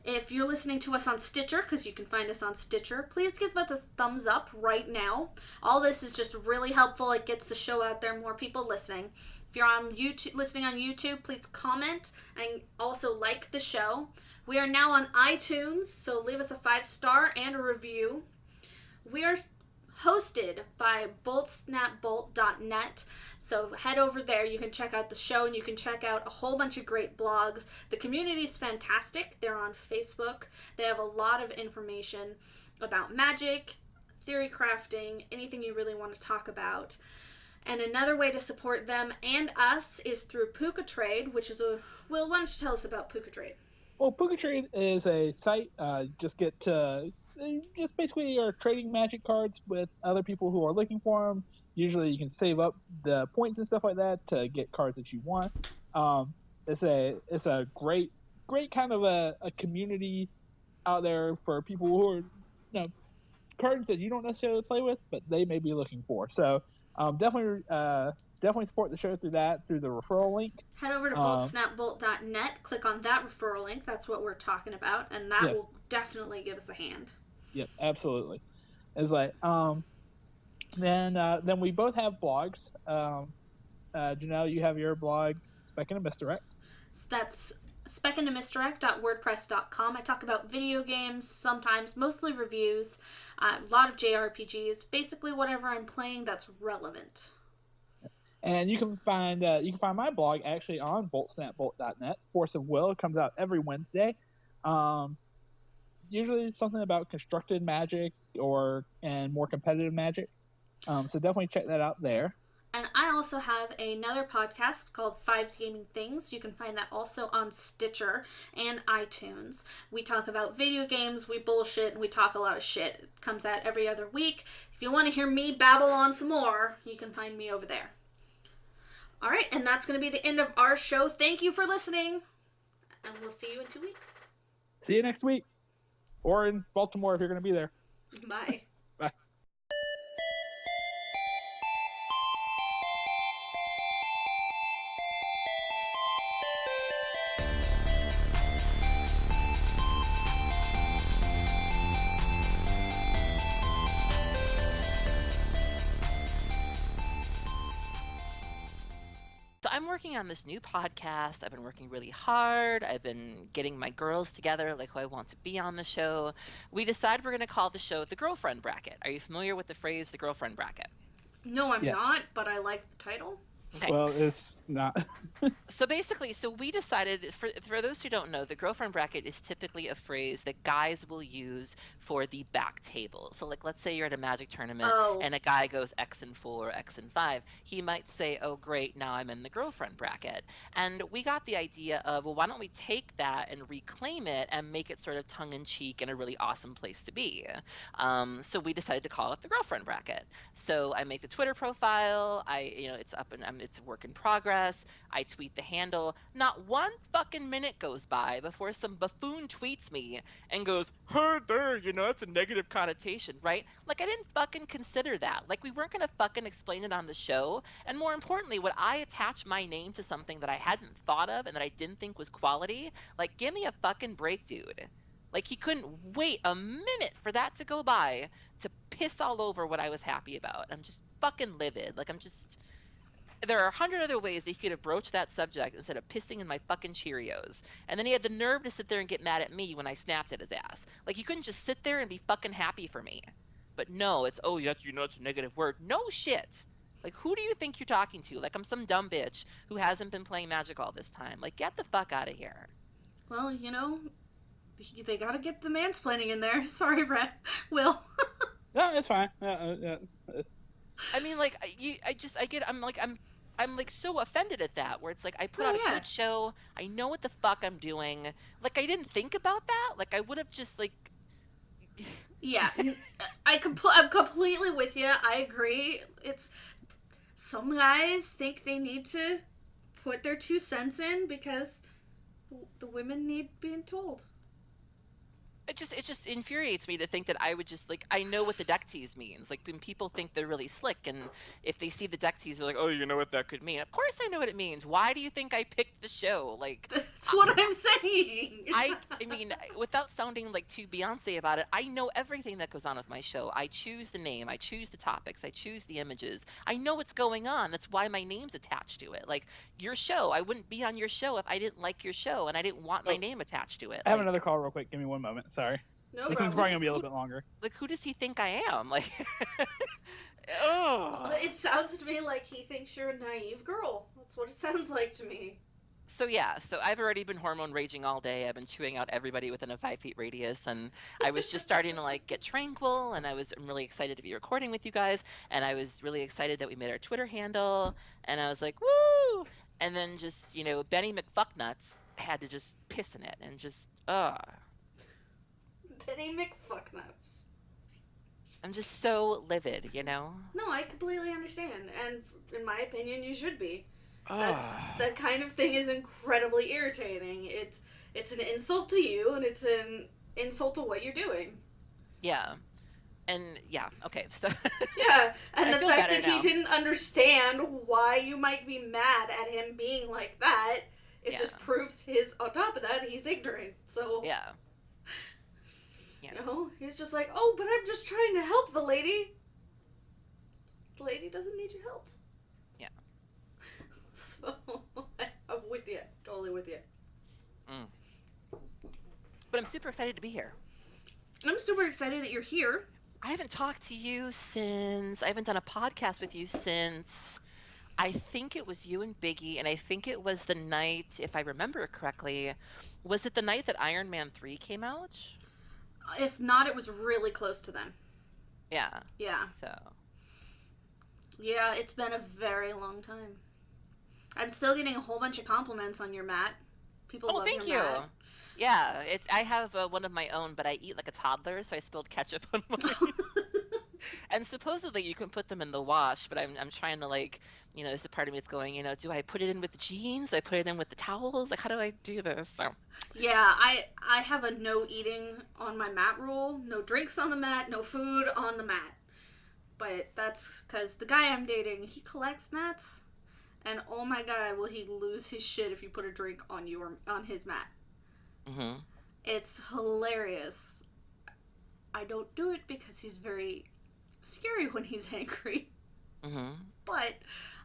If you're listening to us on Stitcher, because you can find us on Stitcher, please give us a thumbs up right now. All this is just really helpful. It gets the show out there, more people listening. If you're on YouTube, listening on YouTube, please comment and also like the show. We are now on iTunes, so leave us a 5-star and a review. We are hosted by boltsnapbolt.net, so head over there. You can check out the show, and you can check out a whole bunch of great blogs. The community is fantastic. They're on Facebook. They have a lot of information about Magic, theory crafting, anything you really want to talk about. And another way to support them and us is through Puka Trade, which is Will, why don't you tell us about Puka Trade? Well, Puka Trade is a site. Just basically you're trading Magic cards with other people who are looking for them. Usually you can save up the points and stuff like that to get cards that you want. It's a great kind of a community out there for people who are, cards that you don't necessarily play with, but they may be looking for. So definitely support the show through the referral link. Head over to boltsnapbolt.net, click on that referral link. That's what we're talking about, and that will definitely give us a hand. Yep, absolutely. It's like then we both have blogs. Janaelle, you have your blog, Spec and a Misdirect. So that's specandamisdirect.wordpress.com. I talk about video games, sometimes, mostly reviews, a lot of JRPGs, basically whatever I'm playing that's relevant. And you can find my blog actually on boltsnapbolt.net. Force of Will comes out every Wednesday. Usually something about constructed Magic and more competitive Magic. So definitely check that out there. And I also have another podcast called 5 Gaming Things. You can find that also on Stitcher and iTunes. We talk about video games, we bullshit, and we talk a lot of shit. It comes out every other week. If you want to hear me babble on some more, you can find me over there. All right, and that's going to be the end of our show. Thank you for listening, and we'll see you in 2 weeks. See you next week. Or in Baltimore if you're going to be there. Bye. Bye. So I'm working on this new podcast. I've been working really hard. I've been getting my girls together, like who I want to be on the show. We decided we're going to call the show The Girlfriend Bracket. Are you familiar with the phrase The Girlfriend Bracket? No, I'm Yes. not, but I like the title. Okay. Well, it's not. So basically, so we decided, for those who don't know, the girlfriend bracket is typically a phrase that guys will use for the back table. So like, let's say you're at a Magic tournament Oh. and a guy goes X and 4, X and 5. He might say, oh great, now I'm in the girlfriend bracket. And we got the idea of, well, why don't we take that and reclaim it and make it sort of tongue-in-cheek and a really awesome place to be. So we decided to call it the girlfriend bracket. So I make the Twitter profile, it's up and it's a work in progress. I tweet the handle. Not one fucking minute goes by before some buffoon tweets me and goes, hey there, that's a negative connotation, right? Like, I didn't fucking consider that. Like, we weren't gonna fucking explain it on the show. And more importantly, would I attach my name to something that I hadn't thought of and that I didn't think was quality? Like, give me a fucking break, dude. Like, he couldn't wait a minute for that to go by to piss all over what I was happy about. I'm just fucking livid. Like, there are 100 other ways that he could have broached that subject instead of pissing in my fucking Cheerios. And then he had the nerve to sit there and get mad at me when I snapped at his ass. Like, he couldn't just sit there and be fucking happy for me. But no, it's, oh, it's a negative word. No shit. Like, who do you think you're talking to? Like, I'm some dumb bitch who hasn't been playing Magic all this time. Like, get the fuck out of here. Well, they gotta get the mansplaining in there. Sorry, Brett. Will. No, it's fine. I mean, like, I'm like so offended at that, where it's like, I put on a good show, I know what the fuck I'm doing. Like, I didn't think about that. Like, I would have just, like... Yeah, I'm completely with you. I agree. It's, some guys think they need to put their 2 cents in because the women need being told. It just infuriates me to think that I would just, like, I know what the Deck Tease means. Like, when people think they're really slick, and if they see the Deck Tease, they're like, oh, you know what that could mean. Of course I know what it means. Why do you think I picked the show? Like, that's what I'm saying. I mean, without sounding like too Beyonce about it, I know everything that goes on with my show. I choose the name, I choose the topics, I choose the images. I know what's going on. That's why my name's attached to it. Like, your show, I wouldn't be on your show if I didn't like your show and I didn't want my name attached to it. I have another call real quick. Give me 1 moment. Sorry. No This is probably gonna be a little bit longer. Like, who does he think I am? Like, oh. It sounds to me like he thinks you're a naive girl. That's what it sounds like to me. So yeah, so I've already been hormone raging all day. I've been chewing out everybody within a 5 feet radius, and I was just starting to like get tranquil, and I'm really excited to be recording with you guys, and I was really excited that we made our Twitter handle, and I was like, woo! And then just, Benny McFucknuts had to just piss in it, and just, Benny McFucknuts. I'm just so livid, No, I completely understand, and in my opinion, you should be. That kind of thing is incredibly irritating. It's an insult to you, and it's an insult to what you're doing. Yeah. And, yeah, okay, so... Yeah, and the fact that now. he didn't understand why you might be mad at him being like that, it just proves on top of that, he's ignorant, so... Yeah. He's just like, oh, but I'm just trying to help the lady. The lady doesn't need your help. Yeah. So, I'm with you. Totally with you. But I'm super excited to be here. I'm super excited that you're here. I haven't talked to you since... I haven't done a podcast with you since... I think it was you and Biggie, and I think it was the night, if I remember correctly, was it the night that Iron Man 3 came out? If not, it was really close to then. Yeah. Yeah. So. Yeah, it's been a very long time. I'm still getting a whole bunch of compliments on your mat. People love your mat. Yeah, I have one of my own, but I eat like a toddler, so I spilled ketchup on mine. And supposedly you can put them in the wash, but I'm trying to, like, there's a part of me that's going, do I put it in with the jeans? Do I put it in with the towels? Like, how do I do this? So. Yeah, I have a no eating on my mat rule. No drinks on the mat, no food on the mat. But that's because the guy I'm dating, he collects mats, and oh my god, will he lose his shit if you put a drink on his mat. Mm-hmm. It's hilarious. I don't do it because he's very scary when he's angry. Mm-hmm. But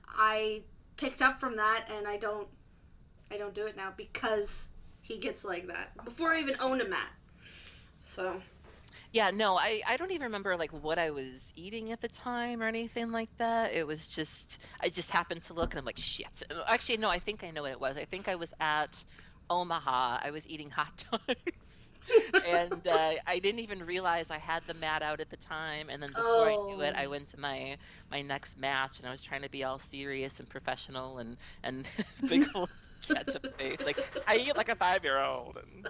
I picked up from that, and I don't do it now because he gets like that. Before I even owned a mat. So. Yeah, no, I don't even remember like what I was eating at the time or anything like that. It was just I just happened to look and I'm like, shit. Actually, no, I think I know what it was. I think I was at Omaha. I was eating hot dogs. And I didn't even realize I had the mat out at the time. And then before I knew it, Oh. I went to my next match, and I was trying to be all serious and professional and big old ketchup face. Like I eat like a 5-year-old, and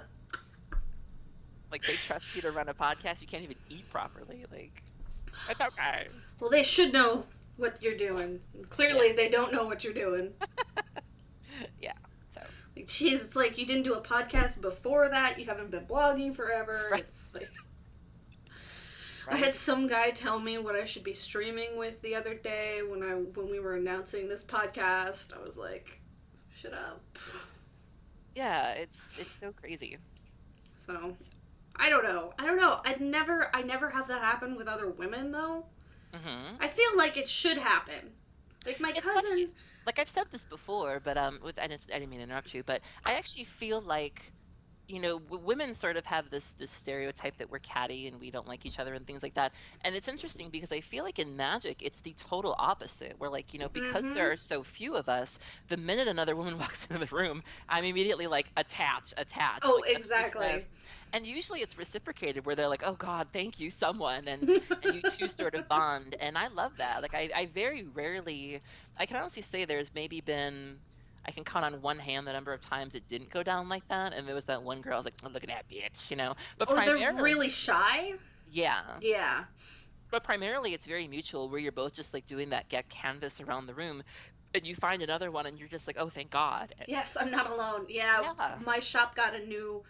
like they trust you to run a podcast. You can't even eat properly. Like it's okay. Well, they should know what you're doing. Clearly, Yeah. they don't know what you're doing. Yeah. So Like, jeez, it's like you didn't do a podcast before that. You haven't been blogging forever. Right. It's like I right. had some guy tell me what I should be streaming with the other day when we were announcing this podcast. I was like, shut up. Yeah, it's so crazy. So I don't know. I never have that happen with other women though. Hmm. I feel like it should happen. Like my It's cousin. funny. Like I've said this before, but I didn't mean to interrupt you, but I actually feel like, you know, women sort of have this stereotype that we're catty and we don't like each other and things like that. And it's interesting because I feel like in Magic it's the total opposite. Where like, you know, because Mhm. there are so few of us, the minute another woman walks into the room, I'm immediately like attach. Oh, Like, let's be exactly. friends. And usually it's reciprocated where they're like, oh God, thank you, someone, and you two sort of bond. And I love that. Like I very rarely, I can honestly say there's maybe been, I can count on one hand the number of times it didn't go down like that. And there was that one girl, I was like, oh, look at that bitch, you know? But Oh, they're primarily, really shy? yeah. Yeah. But primarily it's very mutual where you're both just like doing that get canvas around the room and you find another one and you're just like, oh, thank God. Yes, I'm not alone. Yeah. Yeah. My shop got a new.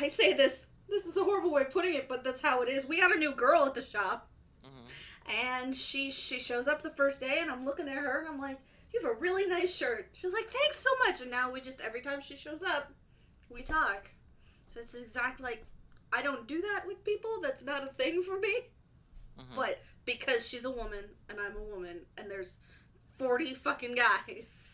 I say this is a horrible way of putting it, but that's how it is. We got a new girl at the shop. Hmm. And she shows up the first day, and I'm looking at her, and I'm like, you have a really nice shirt. She's like, thanks so much. And now we just, every time she shows up, we talk. So it's exactly like, I don't do that with people. That's not a thing for me. Hmm. But because she's a woman, and I'm a woman, and there's 40 fucking guys.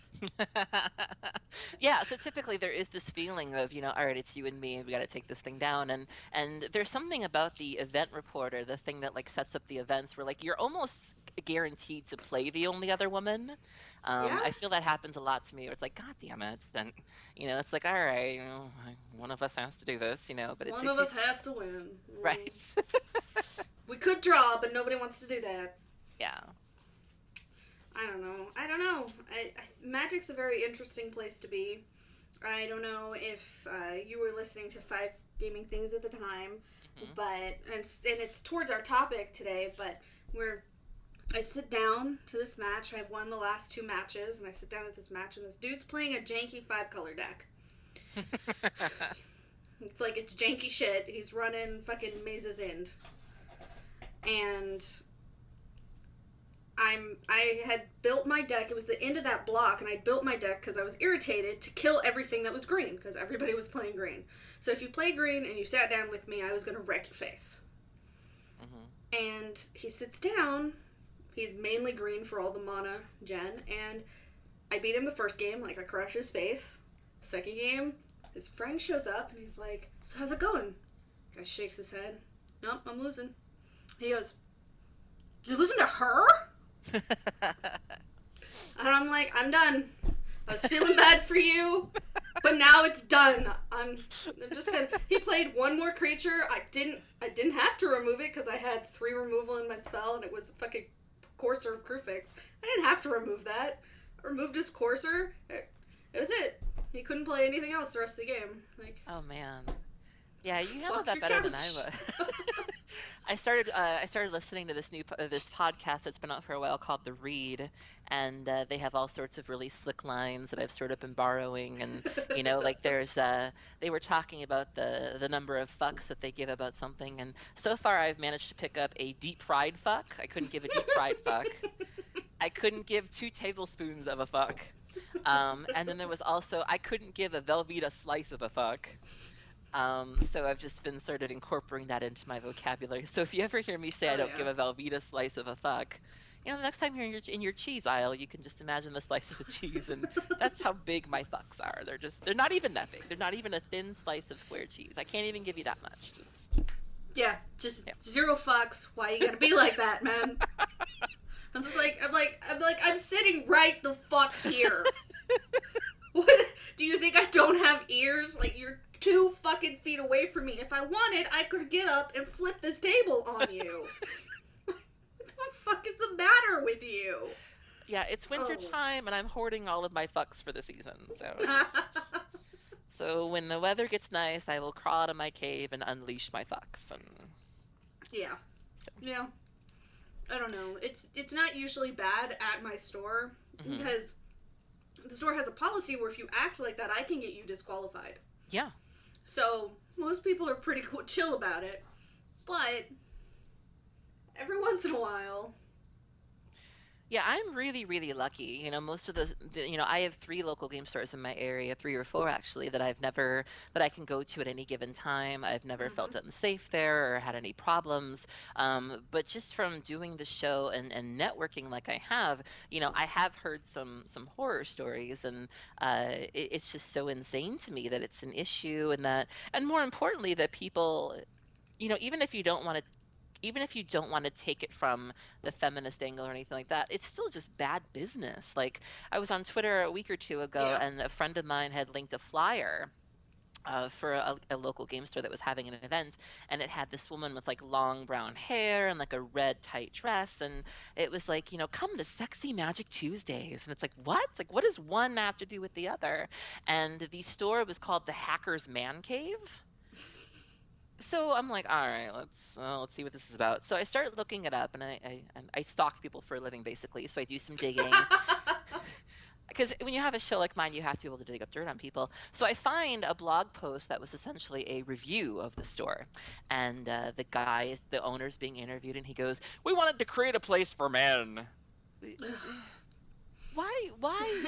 Yeah, so typically there is this feeling of, you know, all right, it's you and me, we got to take this thing down, and there's something about the event reporter, the thing that like sets up the events, where like you're almost guaranteed to play the only other woman. Yeah. I feel that happens a lot to me. Where it's like, God damn it, then you know, it's like, all right, you know, one of us has to do this, you know, but it's One of us has to win. right. We could draw, but nobody wants to do that. Yeah. I don't know. Magic's a very interesting place to be. I don't know if you were listening to 5 Gaming Things at the time, Mhm. but and it's towards our topic today. But I sit down to this match. I've won the last 2 matches, and I sit down at this match, and this dude's playing a janky 5-color deck. It's like it's janky shit. He's running fucking Maze's End, and I had built my deck. It was the end of that block, and I built my deck because I was irritated to kill everything that was green because everybody was playing green. So if you play green and you sat down with me, I was going to wreck your face. Mhm. And he sits down. He's mainly green for all the mana gen, and I beat him the first game. Like, I crush his face. Second game, his friend shows up, and he's like, so how's it going? Guy shakes his head. Nope, I'm losing. He goes, you losing to her? And I'm like, I'm done. I was feeling bad for you, but now it's done. I'm just gonna. He played one more creature. I didn't have to remove it because I had 3 removal in my spell, and it was fucking Courser of Crufix. I didn't have to remove that. I removed his Courser. It was it. He couldn't play anything else the rest of the game. Like, Oh man. Yeah, you handled fuck that your better than I couch. would. I started listening to this podcast that's been out for a while called The Read, and they have all sorts of really slick lines that I've sort of been borrowing, and you know, like there's they were talking about the number of fucks that they give about something, and so far I've managed to pick up a deep fried fuck. I couldn't give a deep fried fuck. I couldn't give 2 tablespoons of a fuck. And then there was also I couldn't give a Velveeta slice of a fuck. So I've just been sort of incorporating that into my vocabulary. So if you ever hear me say I Oh, don't yeah. give a Velveeta slice of a fuck, you know, the next time you're in your cheese aisle, you can just imagine the slices of cheese, and that's how big my fucks are. They're not even that big. They're not even a thin slice of square cheese. I can't even give you that much. Just Yeah, just Yeah. zero fucks. Why you gotta be like that, man? I'm just like, I'm sitting right the fuck here. What? Do you think I don't have ears? Like, you're 2 fucking feet away from me. If I wanted, I could get up and flip this table on you. What the fuck is the matter with you? Yeah, it's winter time, and I'm hoarding all of my fucks for the season. So when the weather gets nice, I will crawl out of my cave and unleash my fucks. And Yeah. so. Yeah. I don't know. It's not usually bad at my store because the store has a policy where if you act like that, I can get you disqualified. Yeah. So most people are pretty chill about it, but every once in a while. Yeah, I'm really, really lucky. Most of I have 3 local game stores in my area, 3 or 4 actually, that I can go to at any given time. I've never felt unsafe there or had any problems. But just from doing the show and networking like I have, I have heard some horror stories, and it's just so insane to me that it's an issue, and more importantly, that people, even if you don't want to take it from the feminist angle or anything like that, it's still just bad business. Like, I was on Twitter a week or 2 ago, and a friend of mine had linked a flyer for a local game store that was having an event, and it had this woman with like long brown hair and like a red tight dress, and it was like, come to Sexy Magic Tuesdays, and it's like, what? It's like, what does one have to do with the other? And the store was called the Hacker's Man Cave. So I'm like, all right, let's see what this is about. So I started looking it up, and I stalk people for a living, basically. So I do some digging, because when you have a show like mine, you have to be able to dig up dirt on people. So I find a blog post that was essentially a review of the store, and the owner's being interviewed, and he goes, "We wanted to create a place for men." Why?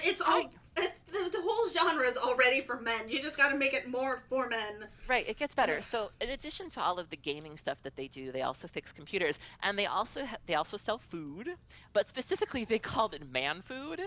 It's all the whole genre is already for men. You just got to make it more for men. Right, it gets better. So in addition to all of the gaming stuff that they do, they also fix computers, and they also sell food, but specifically they called it man food.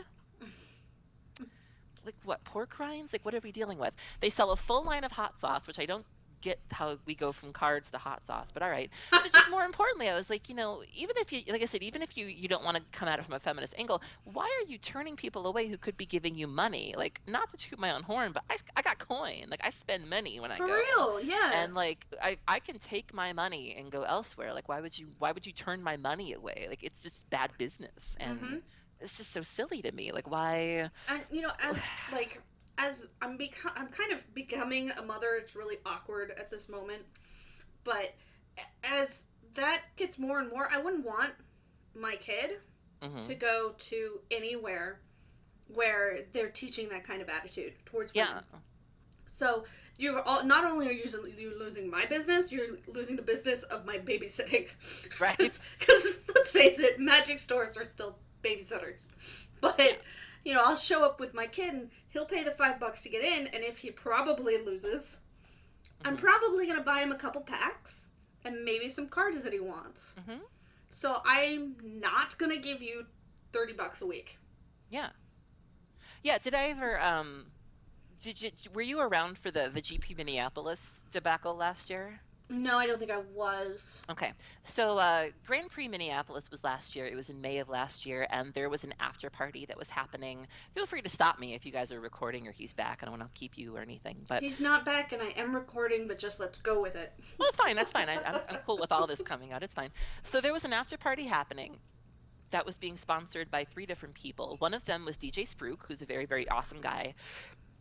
Like, what, pork rinds? Like, what are we dealing with? They sell a full line of hot sauce, which I don't get how we go from cards to hot sauce, but all right. But just more importantly, I was like, even if you, like I said, even if you don't want to come at it from a feminist angle, why are you turning people away who could be giving you money? Like, not to toot my own horn, but I got coin. Like, I spend money when I go. For real, yeah. And like, I can take my money and go elsewhere. Like, why would you turn my money away? Like, it's just bad business, and it's just so silly to me. Like, why? And as I'm kind of becoming a mother, it's really awkward at this moment. But as that gets more and more, I wouldn't want my kid to go to anywhere where they're teaching that kind of attitude towards women. Yeah. So not only are you losing my business, you're losing the business of my babysitting. Right. Because let's face it, magic stores are still babysitters. But I'll show up with my kid, and he'll pay the $5 to get in, and if he probably loses, I'm probably going to buy him a couple packs, and maybe some cards that he wants. So I'm not going to give you $30 a week. Yeah. Yeah, did I ever, were you around for the GP Minneapolis debacle last year? No, I don't think I was. Okay. So Grand Prix Minneapolis was last year. It was in May of last year, and there was an after party that was happening. Feel free to stop me if you guys are recording or he's back. I don't want to keep you or anything. But he's not back, and I am recording, but just let's go with it. Well, it's fine. That's fine. I'm cool with all this coming out. It's fine. So there was an after party happening that was being sponsored by 3 different people. One of them was DJ Spruik, who's a very, very awesome guy.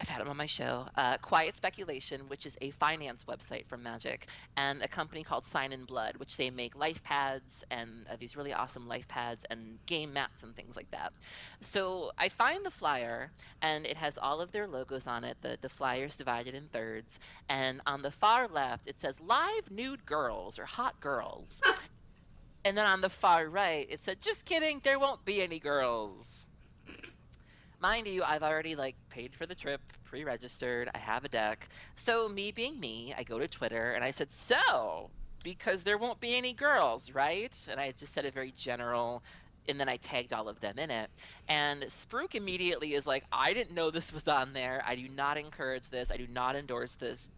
I've had him on my show. Quiet Speculation, which is a finance website from Magic, and a company called Sign in Blood, which they make life pads and these really awesome life pads and game mats and things like that. So I find the flyer, and it has all of their logos on it. The flyer's divided in thirds, and on the far left it says live nude girls or hot girls. And then on the far right it said, just kidding, there won't be any girls. Mind you, I've already paid for the trip, pre-registered, I have a deck. So me being me, I go to Twitter and I said, so, because there won't be any girls, right? And I just said a very general, and then I tagged all of them in it. And Spruik immediately is like, I didn't know this was on there. I do not encourage this. I do not endorse this.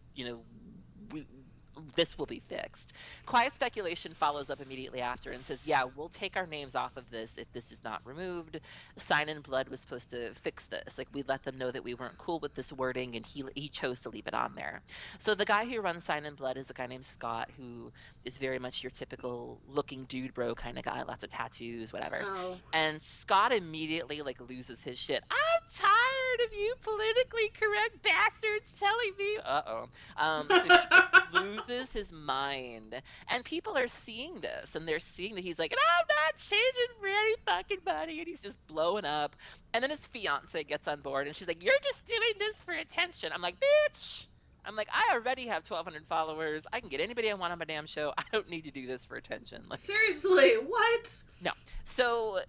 this will be fixed. Quiet Speculation follows up immediately after and says, yeah, we'll take our names off of this if this is not removed. Sign in Blood was supposed to fix this. Like, we let them know that we weren't cool with this wording, and he chose to leave it on there. So the guy who runs Sign in Blood is a guy named Scott, who is very much your typical looking dude bro kind of guy, lots of tattoos, whatever. Oh. And Scott immediately like loses his shit. I'm tired of you politically correct bastards telling me. So he just loses his mind, and people are seeing this, and they're seeing that he's like, and I'm not changing for any fucking money, and he's just blowing up. And then his fiance gets on board, and she's like, you're just doing this for attention. I'm like, bitch. I'm like, I already have 1,200 followers. I can get anybody I want on my damn show. I don't need to do this for attention. Like, Seriously, what? no. So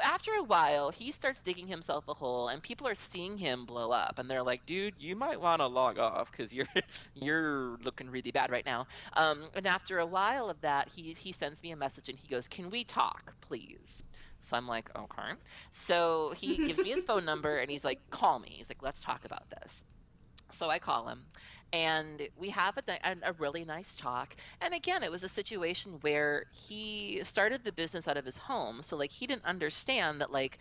after a while, he starts digging himself a hole, and people are seeing him blow up, and they're like, dude, you might want to log off because you're looking really bad right now. And after a while of that, he sends me a message, and he goes, can we talk, please? So I'm like, okay. So he gives me his phone number, and he's like, call me. He's like, let's talk about this. So I call him, and we have a really nice talk. And again, it was a situation where he started the business out of his home. So like, he didn't understand that, like,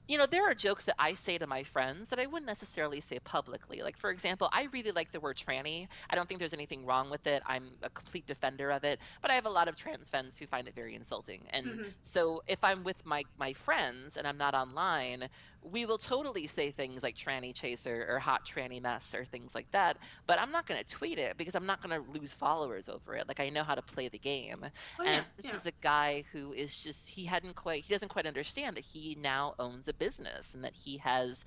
you know, there are jokes that I say to my friends that I wouldn't necessarily say publicly. Like, for example, I really like the word tranny. I don't think there's anything wrong with it. I'm a complete defender of it. But I have a lot of trans friends who find it very insulting. And so if I'm with my friends and I'm not online, we will totally say things like tranny chaser or hot tranny mess or things like that. But I'm not going to tweet it because I'm not going to lose followers over it. Like, I know how to play the game. And this is a guy who is just, he doesn't quite understand that he now owns a business and that he has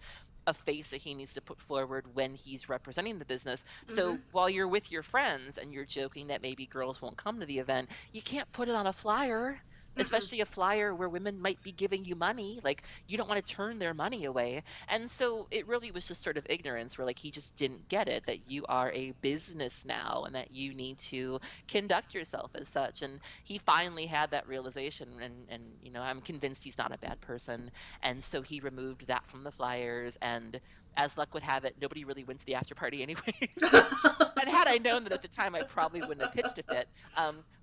a face that he needs to put forward when he's representing the business. So while you're with your friends and you're joking that maybe girls won't come to the event, you can't put it on a flyer. Especially a flyer where women might be giving you money. Like, you don't want to turn their money away. And so it really was just sort of ignorance where, like, he just didn't get it, that you are a business now and that you need to conduct yourself as such. And he finally had that realization, and you know, I'm convinced he's not a bad person. And so he removed that from the flyers, and as luck would have it, nobody really went to the after party anyway. And had I known that at the time, I probably wouldn't have pitched a fit.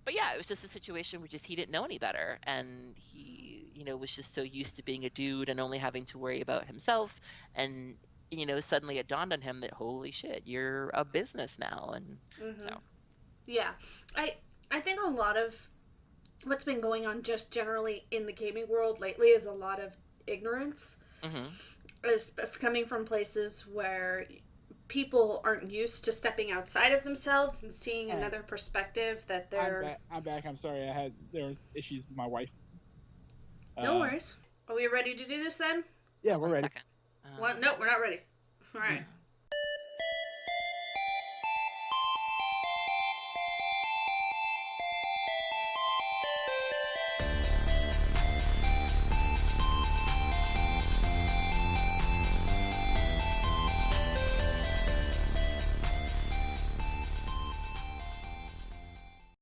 But yeah, it was just a situation where just he didn't know any better, and he, you know, was just so used to being a dude and only having to worry about himself. And you know, suddenly it dawned on him that, holy shit, you're a business now. And so, yeah, I think a lot of what's been going on just generally in the gaming world lately is a lot of ignorance. Is coming from places where people aren't used to stepping outside of themselves and seeing another perspective that they're... I'm back. I'm sorry. There was issues with my wife. No worries. Are we ready to do this then? Yeah, we're ready. Second. Well, no, we're not ready. All right.